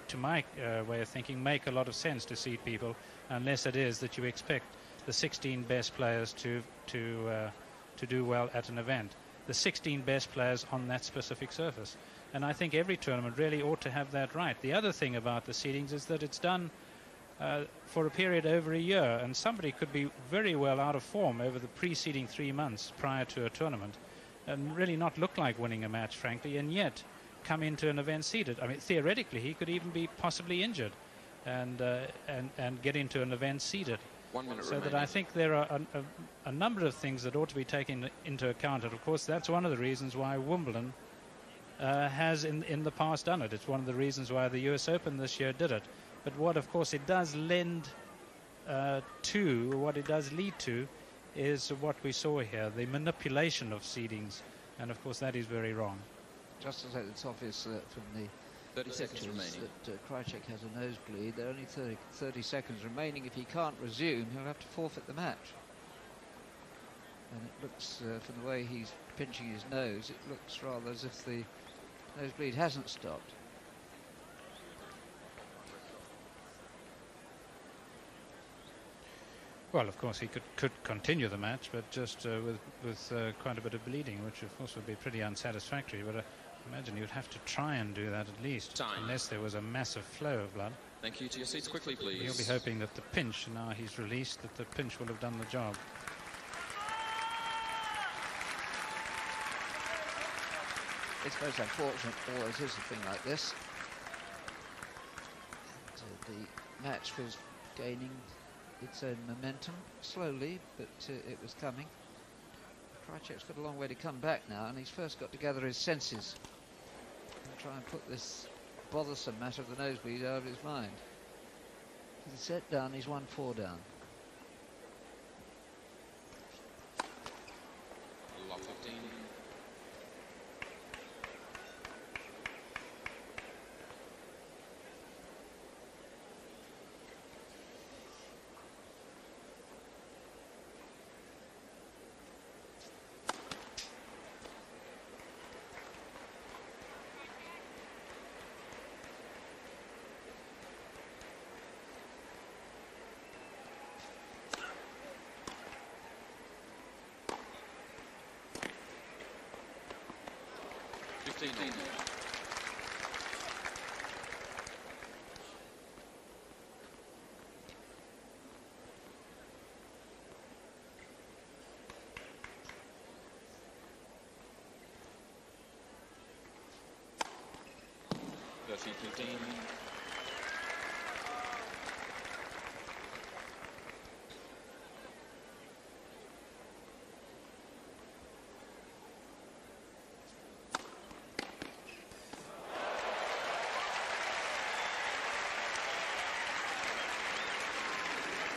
to my way of thinking, make a lot of sense to seed people, unless it is that you expect the 16 best players to do well at an event. The 16 best players on that specific surface. And I think every tournament really ought to have that right. The other thing about the seedings is that it's done for a period over a year, and somebody could be very well out of form over the preceding 3 months prior to a tournament and really not look like winning a match, frankly, and yet come into an event seeded. I mean, theoretically, he could even be possibly injured and get into an event seeded. 1 minute so remaining. that I think there are a number of things that ought to be taken into account. And, of course, that's one of the reasons why Wimbledon has in the past done it. It's one of the reasons why the US Open this year did it. But what, of course, it does lend what it does lead to, is what we saw here, the manipulation of seedings. And, of course, that is very wrong. Just as it's obvious from the 30 seconds pictures remaining. that Krajicek has a nosebleed. There are only 30 seconds remaining. If he can't resume, he'll have to forfeit the match. And it looks, from the way he's pinching his nose, it looks rather as if the nosebleed hasn't stopped. Well, of course, he could continue the match, but just with quite a bit of bleeding, which, of course, would be pretty unsatisfactory. But I imagine you'd have to try and do that at least, unless there was a massive flow of blood. Thank you. To your seats quickly, please. He'll be hoping that the pinch, now he's released, that the pinch will have done the job. It's most unfortunate always is a thing like this. The match was gaining its own momentum, slowly, but it was coming. Krajicek's got a long way to come back now, and he's first got to gather his senses and try and put this bothersome matter of the nosebleed out of his mind. He's set down, he's 1-4 down. Lot 15.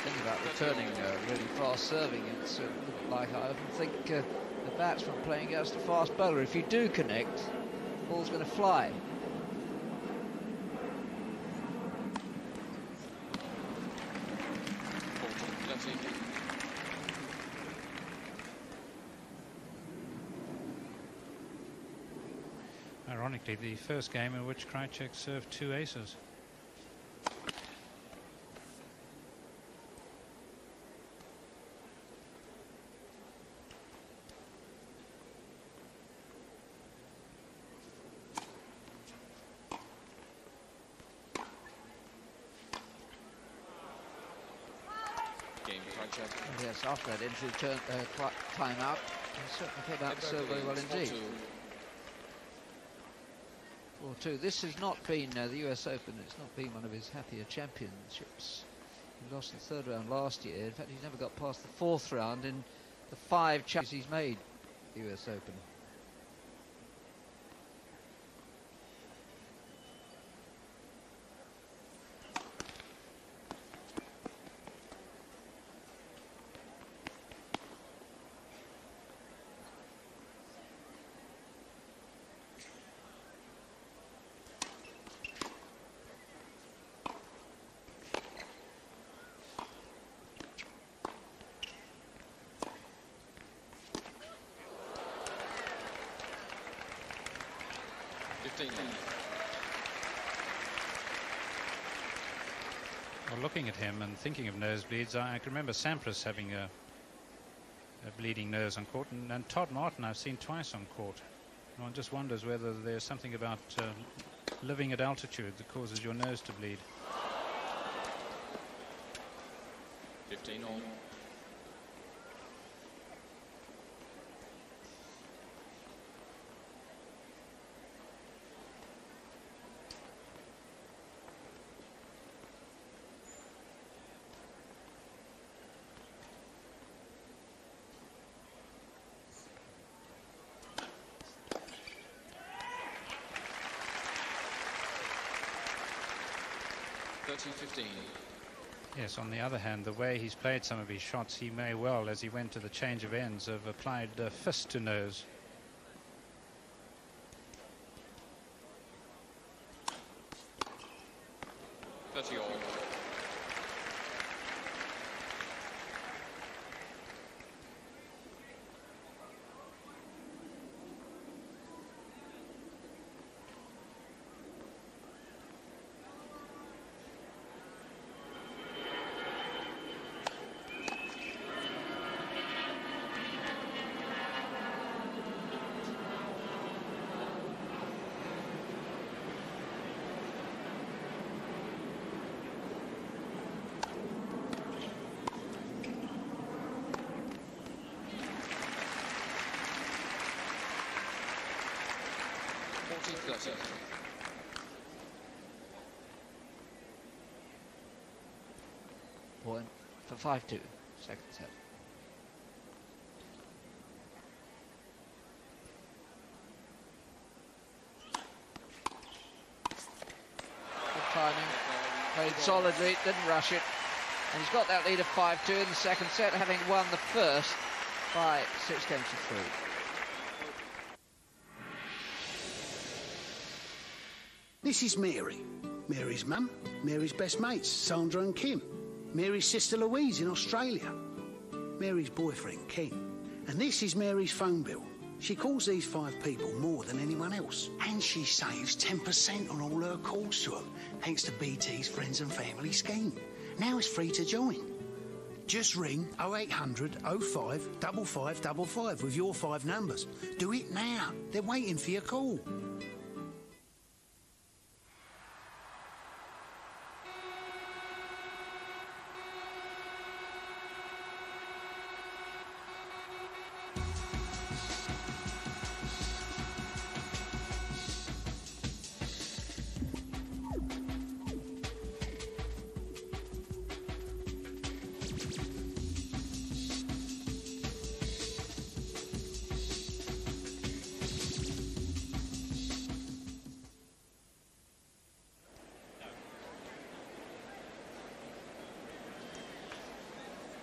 Thinking about returning really fast serving, it's like I often think the batsman playing against a fast bowler, if you do connect, the ball's going to fly. Ironically, the first game in which Krajicek served 2 aces. Yes, after that injury time out, he certainly came out to serve very well indeed. 4-2. This has not been the US Open. It's not been one of his happier championships. He lost the 3rd round last year. In fact, he's never got past the 4th round in the 5 championships he's made the US Open. 15. Well, looking at him and thinking of nosebleeds, I can remember Sampras having a bleeding nose on court, and Todd Martin I've seen twice on court. One just wonders whether there's something about living at altitude that causes your nose to bleed. 15 all. Yes, on the other hand, the way he's played some of his shots, he may well, as he went to the change of ends, have applied fist to nose. Point for 5-2, second set. Good timing, played solidly, didn't rush it, and he's got that lead of 5-2 in the second set, having won the first by 6 games to 3. This is Mary. Mary's mum, Mary's best mates, Sandra and Kim. Mary's sister Louise in Australia. Mary's boyfriend, Ken. And this is Mary's phone bill. She calls these 5 people more than anyone else. And she saves 10% on all her calls to them, thanks to BT's Friends and Family scheme. Now it's free to join. Just ring 0800 05 5555 with your 5 numbers. Do it now. They're waiting for your call.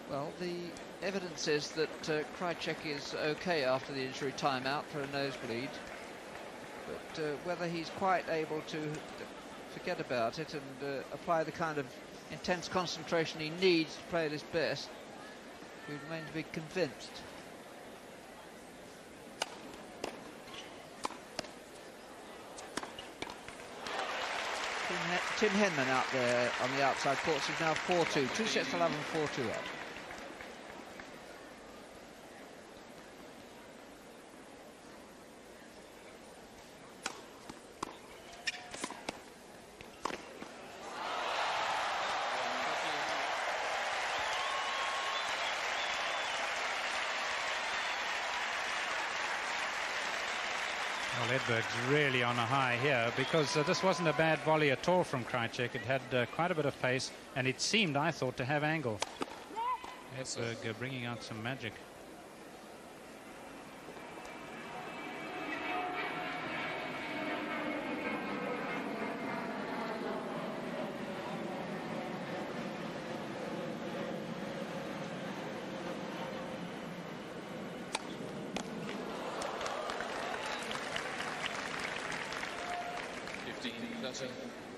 Well, the evidence is that Krajicek is okay after the injury timeout for a nosebleed, but whether he's quite able to forget about it and apply the kind of intense concentration he needs to play at his best, we remain to be convinced. Tim Henman out there on the outside courts is now 4-2, 2 sets to 11, 4-2 up. Well, Edberg's really on a high here, because this wasn't a bad volley at all from Krajicek. It had quite a bit of pace, and it seemed, I thought, to have angle. Edberg bringing out some magic.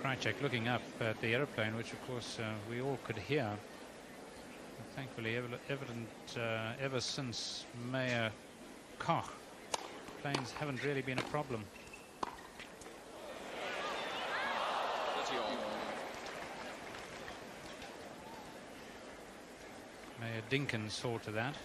Krajicek looking up at the aeroplane, which of course we all could hear. Thankfully evident ever since Mayor Koch. Planes haven't really been a problem. Dinkins saw to that.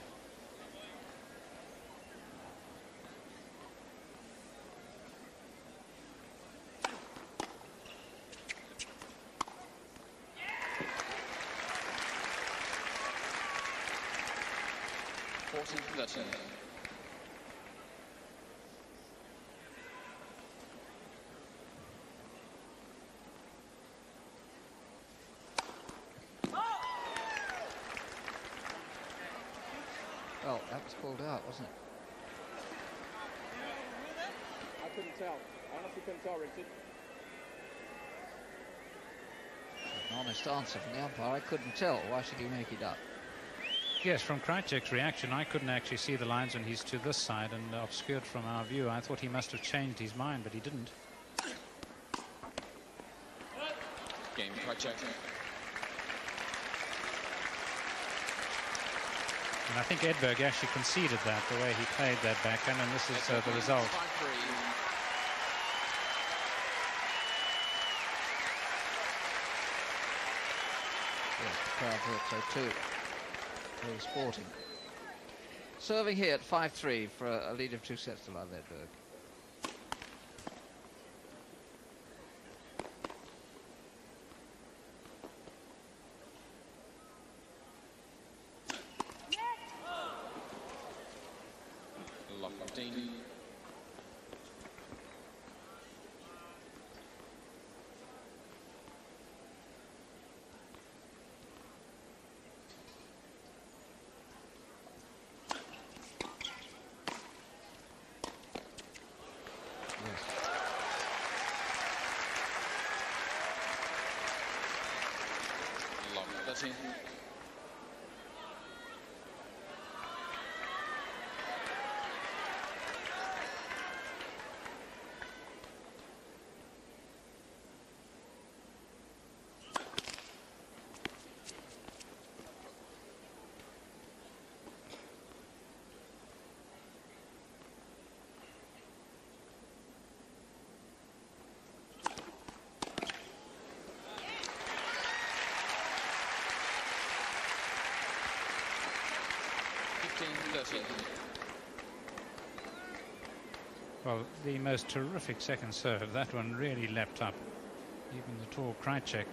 Well, that was called out, wasn't it? I couldn't tell. I honestly couldn't tell, Richard. An honest answer from the umpire. I couldn't tell. Why should he make it up? Yes, from Krajicek's reaction, I couldn't actually see the lines when he's to this side and obscured from our view. I thought he must have changed his mind, but he didn't. Game Krajicek. And I think Edberg actually conceded that, the way he played that backhand, and this is the result. Yes, the crowd thought so too. Very sporting. Serving here at 5-3 for a lead of 2 sets to love, Edberg. Well, the most terrific second serve. That one really leapt up. Even the tall Krajicek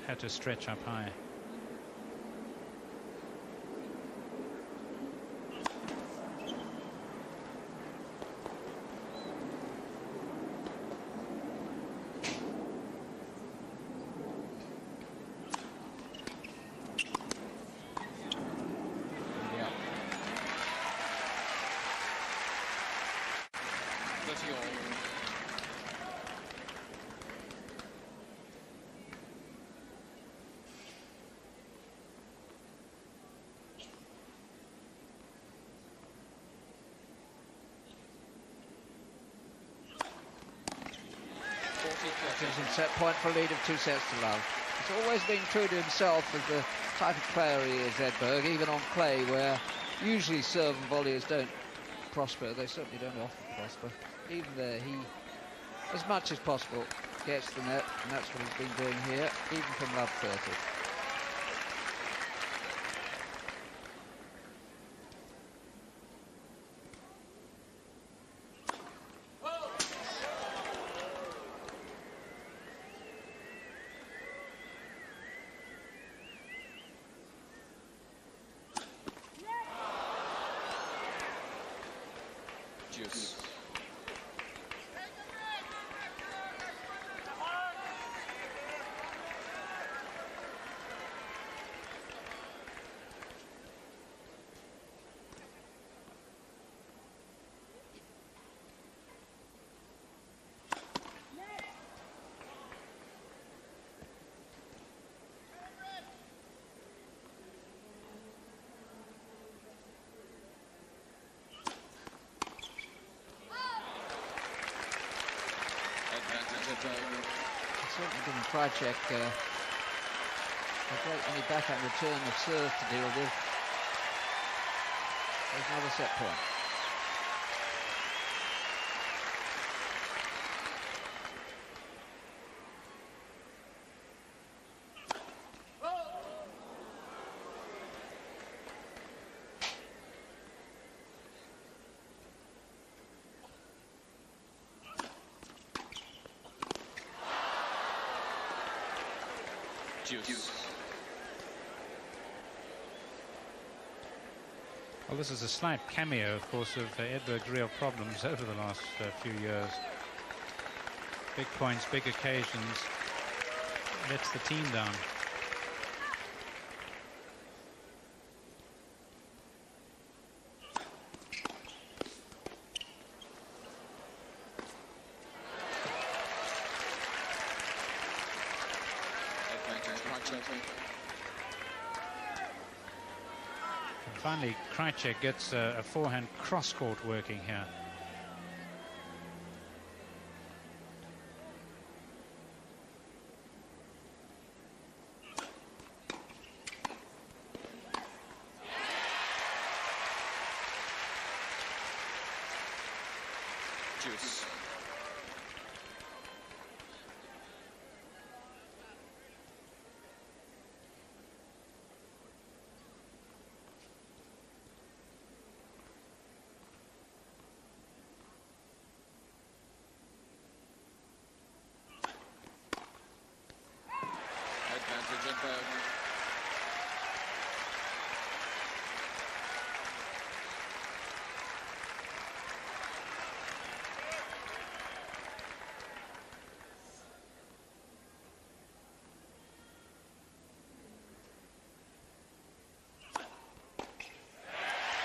had to stretch up high. Set point for a lead of 2 sets to love. He's always been true to himself as the type of player he is, Edberg, even on clay, where usually serve and volleys don't prosper. They certainly don't often prosper. Even there, he, as much as possible, gets the net, and that's what he's been doing here, even from love 30. Certainly given Krajicek a great many backhand return of serve to deal with. There's another set point. Juice. Well, this is a slight cameo, of course, of Edberg's real problems over the last few years. Big points, big occasions, lets the team down. Finally, Krajicek gets a forehand cross-court working here. Juice. Advantage Edberg.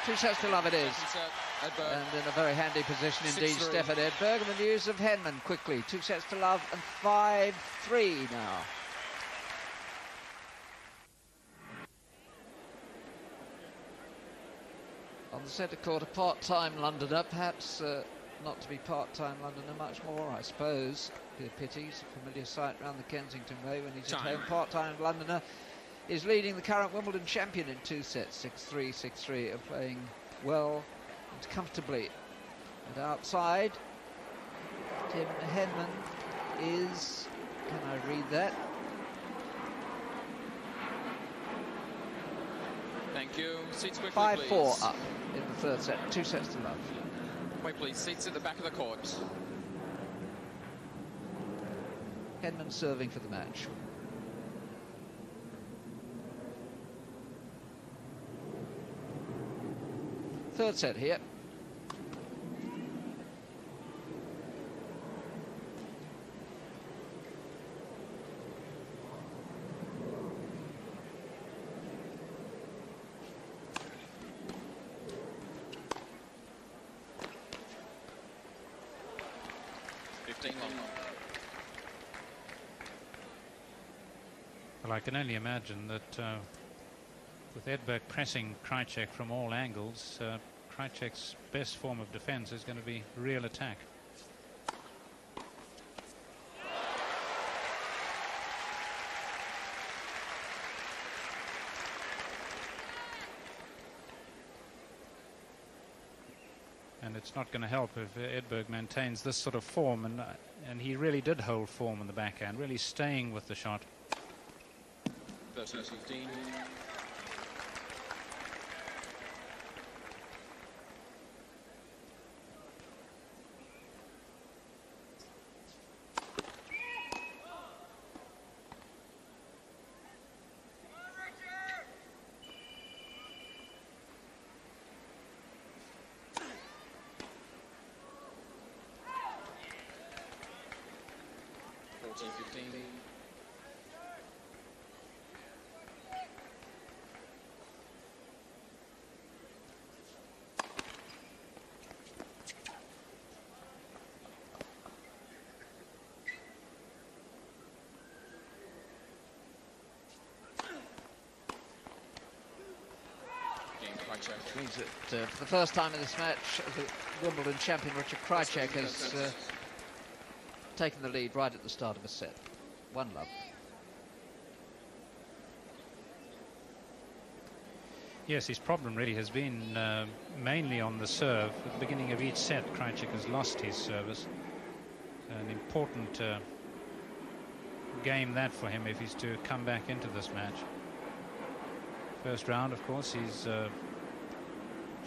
Two sets to love it is. And in a very handy position indeed, Stefan Edberg. And the news of Henman quickly. 2 sets to love and 5-3 now. On the centre court, a part-time Londoner, perhaps not to be part-time Londoner much more, I suppose. Be a pity. It's a familiar sight round the Kensington Way when he's at home. Part-time Londoner is leading the current Wimbledon champion in 2 sets, 6-3, 6-3, and playing well and comfortably. And outside, Tim Henman is, can I read that? Thank you. Seats quickly, 5-4 please. up in the 3rd set, 2 sets to love. Wait, please. Seats at the back of the court. Henman serving for the match. Third set here. Well, I can only imagine that with Edberg pressing Krajicek from all angles, Krajicek's best form of defense is going to be real attack. And it's not going to help if Edberg maintains this sort of form, and he really did hold form in the backhand, really staying with the shot. 13-15. Means that for the first time in this match, the Wimbledon champion Richard Krajicek has taken the lead right at the start of a set. 1-love. Yes, his problem really has been mainly on the serve. At the beginning of each set, Krajicek has lost his service. An important game that for him if he's to come back into this match. First round, of course, he's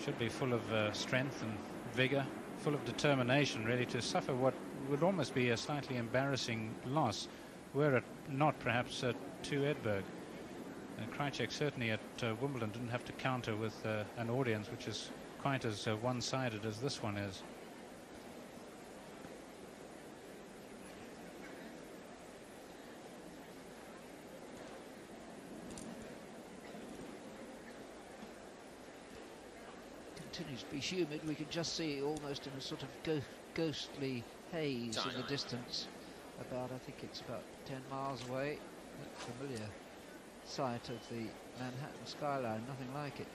should be full of strength and vigor, full of determination, really, to suffer what would almost be a slightly embarrassing loss, were it not perhaps to Edberg. Krajicek certainly at Wimbledon didn't have to counter with an audience which is quite as one-sided as this one is. Continues to be humid. We can just see almost in a sort of ghostly haze in the distance. I think it's about 10 miles away. That familiar sight of the Manhattan skyline, nothing like it.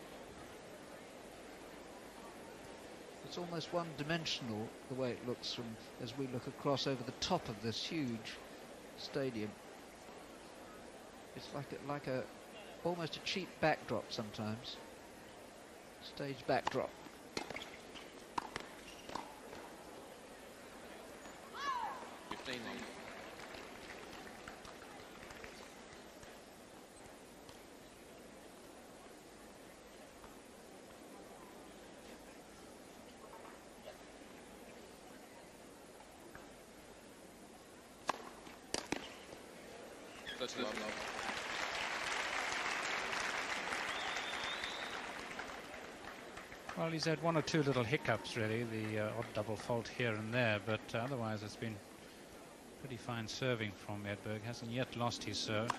It's almost one-dimensional the way it looks from as we look across over the top of this huge stadium. It's like a almost a cheap backdrop sometimes. Stage backdrop. Well, he's had one or two little hiccups, really, the odd double fault here and there, but otherwise it's been pretty fine serving from Edberg. Hasn't yet lost his serve.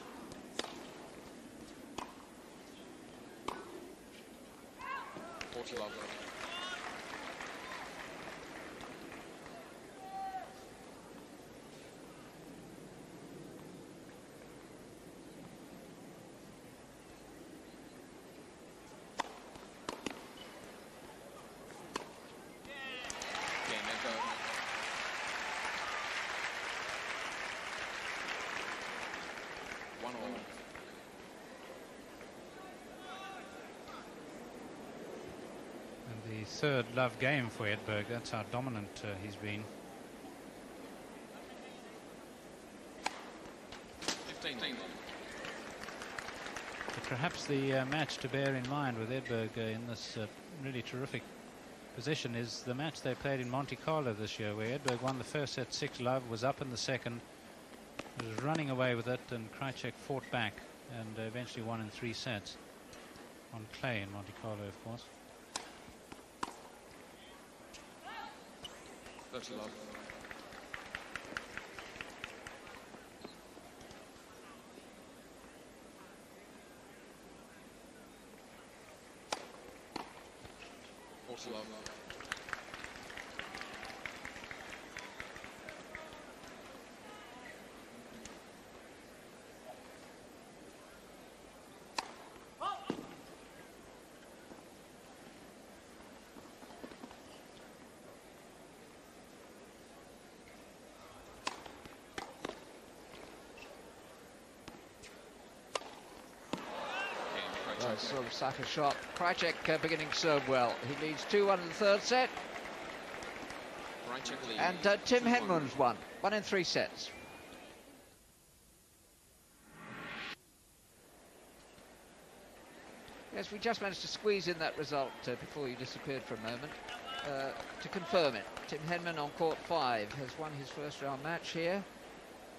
The third love game for Edberg. That's how dominant he's been. 15. But perhaps the match to bear in mind with Edberg in this really terrific position is the match they played in Monte Carlo this year, where Edberg won the first set 6-love, was up in the second, was running away with it, and Krajicek fought back and eventually won in 3 sets on clay in Monte Carlo, of course. 30 love. Love. Sort of sucker shot. Krajicek beginning to serve well. He leads 2-1 in the third set. And Tim Henman's won in 3 sets. Yes, we just managed to squeeze in that result before you disappeared for a moment to confirm it. Tim Henman on court 5 has won his first round match here.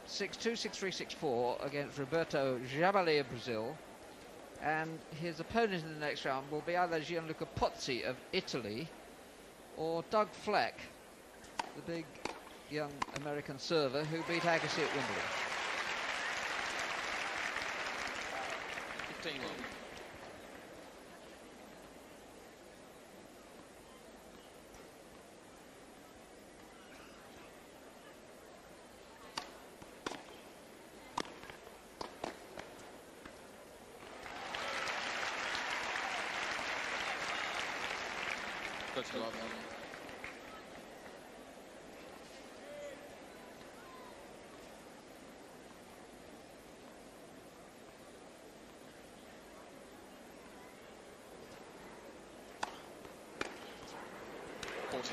6-2, 6-3, 6-4 against Roberto Jabali of Brazil. And his opponent in the next round will be either Gianluca Pozzi of Italy or Doug Fleck, the big young American server who beat Agassi at Wimbledon. 15 love.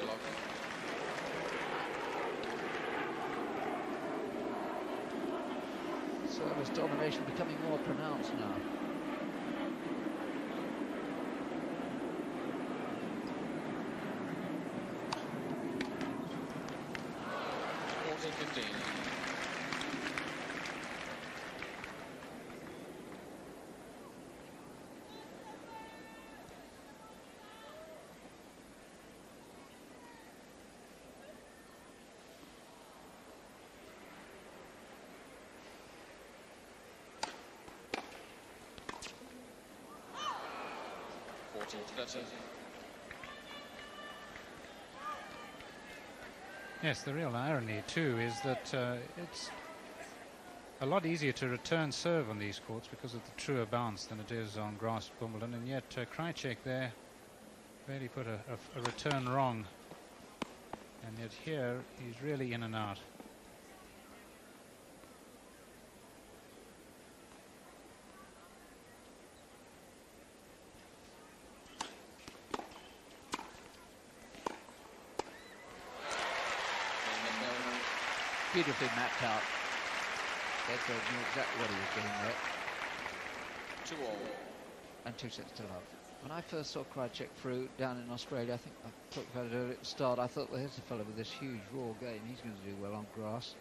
Love. Service domination becoming more pronounced now. 15. 14-13. Yes, the real irony too is that it's a lot easier to return serve on these courts because of the truer bounce than it is on grass at Wimbledon, and yet Krajicek there really put a return wrong, and yet here he's really in and out. Beautifully mapped out. Edberg knew exactly what he was doing there. 2-all. And 2 sets to love. When I first saw Krajicek through down in Australia, I think I talked about it earlier at the start, I thought, well, here's a fellow with this huge raw game. He's going to do well on grass.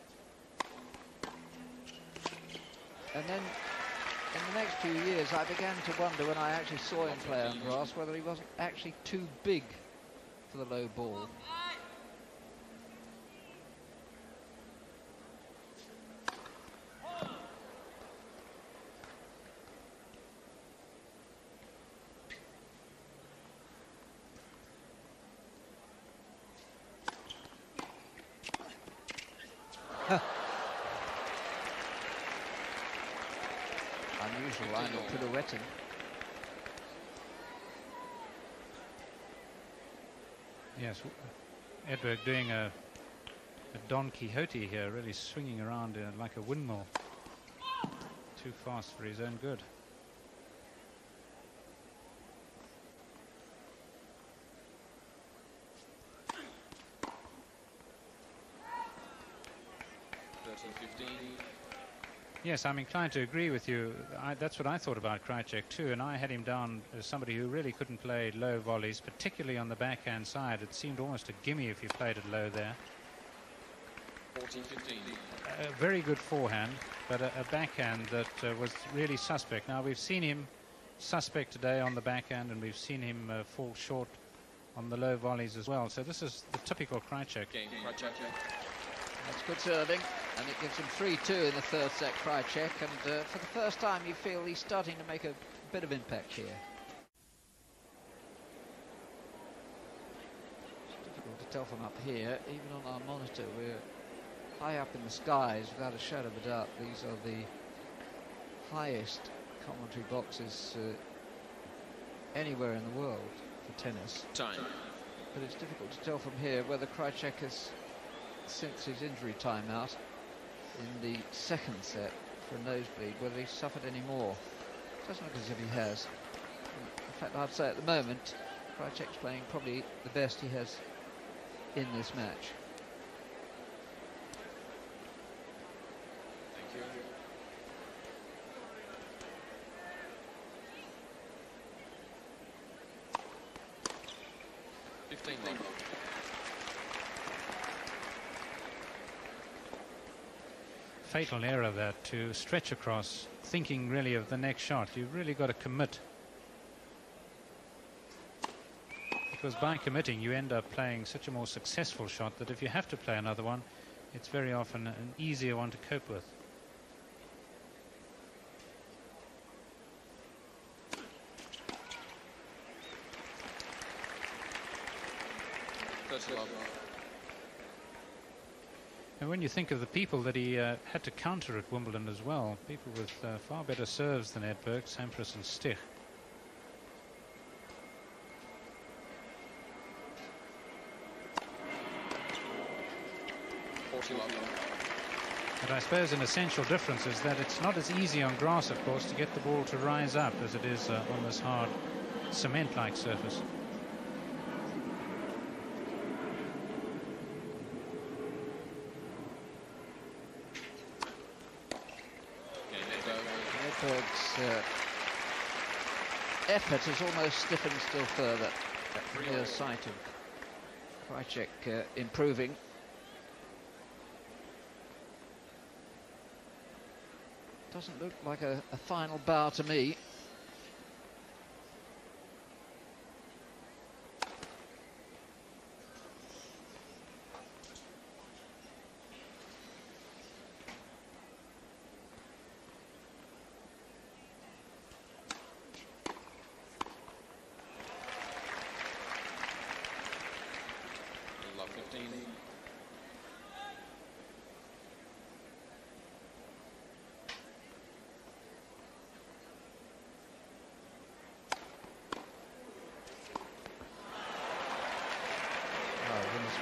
And then in the next few years, I began to wonder when I actually saw him play on grass whether he wasn't actually too big for the low ball. Unusual line of pirouetting. Yes, Edberg doing a Don Quixote here, really swinging around like a windmill. Too fast for his own good. Yes, I'm inclined to agree with you. That's what I thought about Krajicek too, and I had him down as somebody who really couldn't play low volleys, particularly on the backhand side. It seemed almost a gimme if you played it low there. 14-15. A very good forehand, but a backhand that was really suspect. Now, we've seen him suspect today on the backhand, and we've seen him fall short on the low volleys as well. So this is the typical Krajicek. That's good serving, and it gives him 3-2 in the third set, Krajicek, and for the first time you feel he's starting to make a bit of impact here. It's difficult to tell from up here, even on our monitor. We're high up in the skies, without a shadow of a doubt. These are the highest commentary boxes anywhere in the world for tennis. Time. But it's difficult to tell from here whether Krajicek has, since his injury timeout in the second set for a nosebleed, whether he's suffered any more. It doesn't look as if he has. In fact, I'd say at the moment Krajicek's playing probably the best he has in this match. Thank you. Fatal error that, to stretch across, thinking really of the next shot. You've really got to commit, because by committing you end up playing such a more successful shot that if you have to play another one, it's very often an easier one to cope with. And when you think of the people that he had to counter at Wimbledon as well, people with far better serves than Edberg, Sampras and Stich. But I suppose an essential difference is that it's not as easy on grass, of course, to get the ball to rise up as it is on this hard cement-like surface. Edberg's effort has almost stiffened still further at the near sight of Krajicek improving. Doesn't look like a final bow to me. love 15.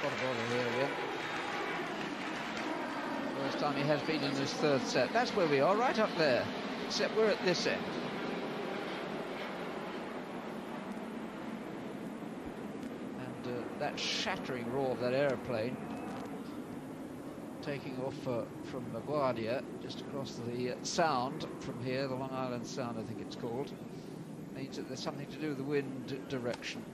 Spot a bowler here again. First time he has been in his third set. That's where we are, right up there. Except we're at this end. And that shattering roar of that aeroplane taking off from LaGuardia, just across the Sound from here, the Long Island Sound I think it's called, means that there's something to do with the wind direction.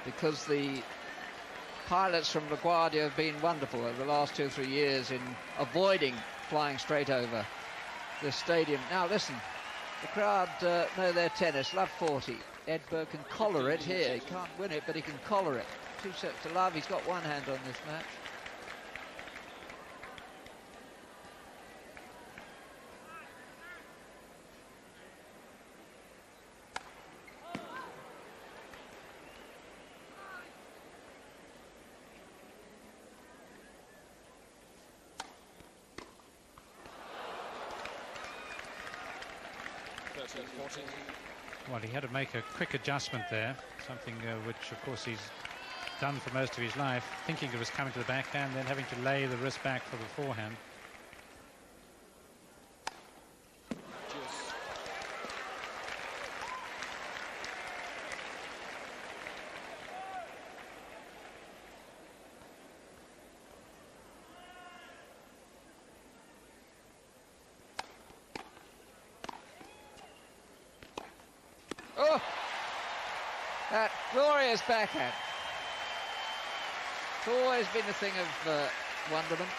Because the pilots from LaGuardia have been wonderful over the last 2 or 3 years in avoiding flying straight over the stadium. Now listen, the crowd know their tennis. Love 40. Edberg can collar it here. He can't win it, but he can collar it. 2 sets to love. He's got one hand on this match. Well, he had to make a quick adjustment there, something which, of course, he's done for most of his life, thinking it was coming to the backhand, then having to lay the wrist back for the forehand. Oh! That glorious backhand. It's always been a thing of wonderment.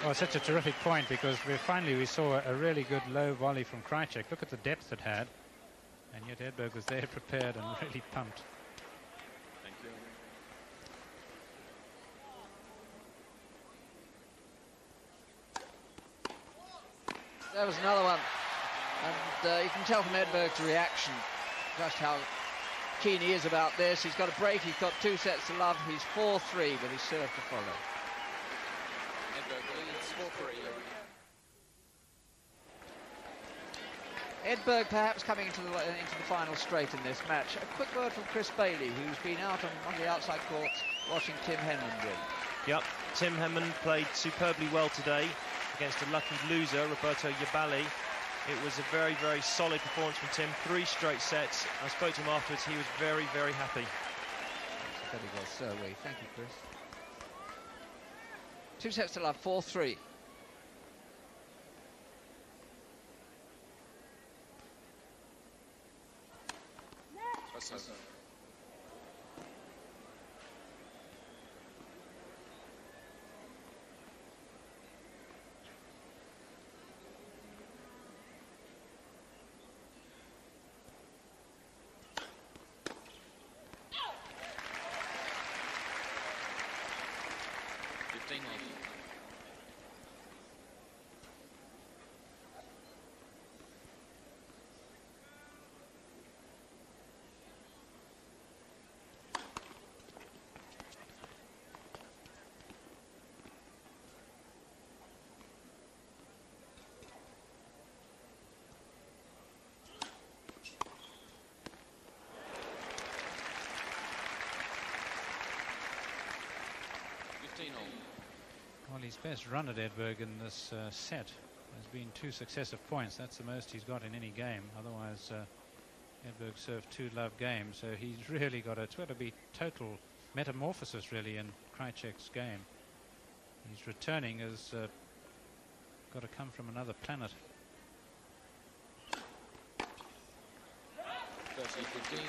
Oh, such a terrific point, because we saw a really good low volley from Krajicek. Look at the depth it had. And yet Edberg was there prepared and really pumped. Thank you. There was another one. And you can tell from Edberg's reaction just how keen he is about this. He's got a break, he's got 2 sets to love. He's 4-3 with his serve to follow. Edberg leads 4-3. Edberg perhaps coming into the final straight in this match. A quick word from Chris Bailey, who's been out on one of the outside courts watching Tim Henman win. Yep, Tim Henman played superbly well today against a lucky loser, Roberto Yabali. It was a very, very solid performance from Tim. 3 straight sets. I spoke to him afterwards. He was very, very happy. Very well, so are we. Thank you, Chris. 2 sets to love, 4-3. That's 15 love. Well, his best run at Edberg in this set has been 2 successive points. That's the most he's got in any game. Otherwise, Edberg served 2 love games, so he's really got it's got to be total metamorphosis really in Krajicek's game. He's returning has got to come from another planet. 30-15.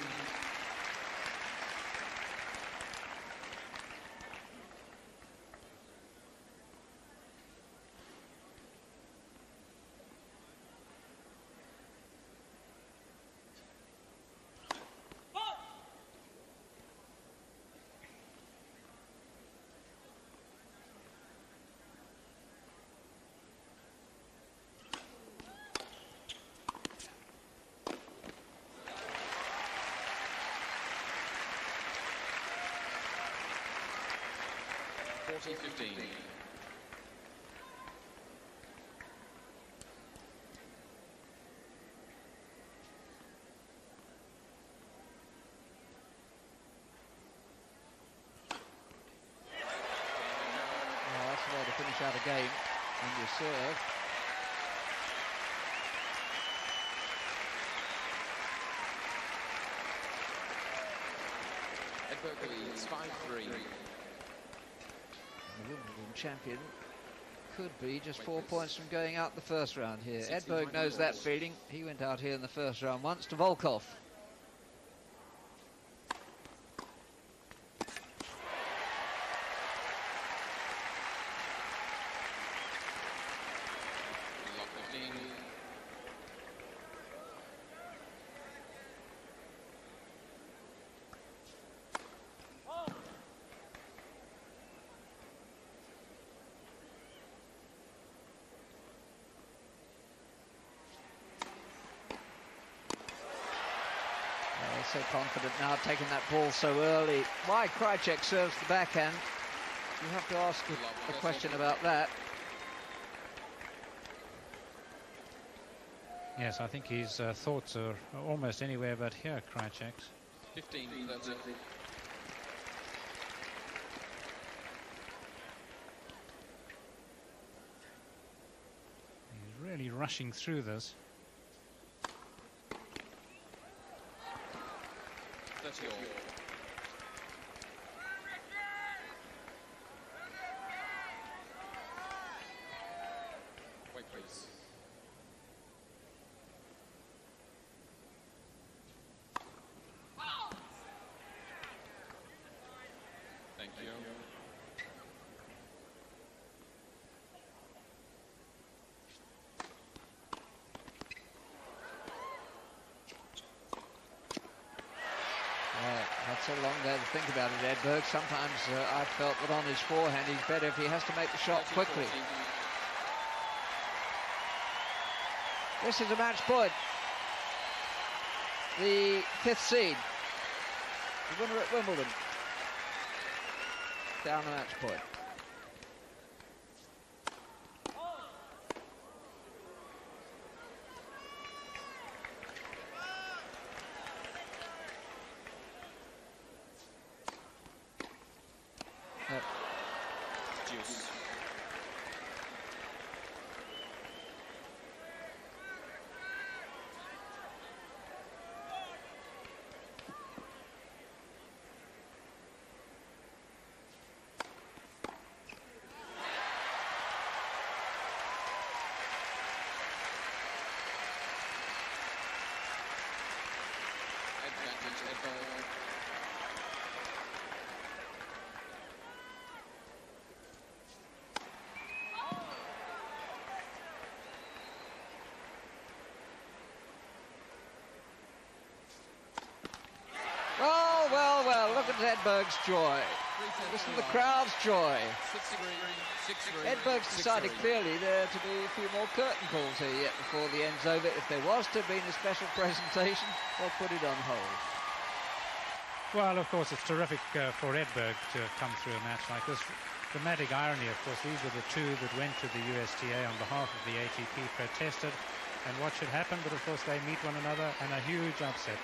40-15. That's the way to finish out a game when you serve. Edberg leads 5-3. The Wimbledon champion could be just 4 points from going out the first round here. Edberg knows that feeling. He went out here in the first round once to Volkov. So confident now, taking that ball so early. Why Krajicek serves the backhand? You have to ask a question about that. Yes, I think his thoughts are almost anywhere but here, Krajicek's. 15-30. He's really rushing through this. 30 all. Wait, please. Thank you. That's a long day to think about it, Edberg. Sometimes I've felt that on his forehand he's better if he has to make the shot quickly. This is a match point. The 5th seed, the winner at Wimbledon, down the match point. Juice. Advantage, Edberg. Oh, well, look at Edberg's joy. Listen to the crowd's joy. Edberg's decided clearly there to be a few more curtain calls here yet before the end's over. If there was to have been a special presentation, they'll put it on hold. Well, of course, it's terrific for Edberg to come through a match like this. Dramatic irony, of course, these were the two that went to the USTA on behalf of the ATP, protested, and what should happen, but of course they meet one another and a huge upset.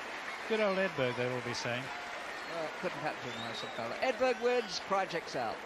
Good old Edberg, they will be saying. Well, couldn't happen to a nicer fella. Edberg wins, Krajicek's out.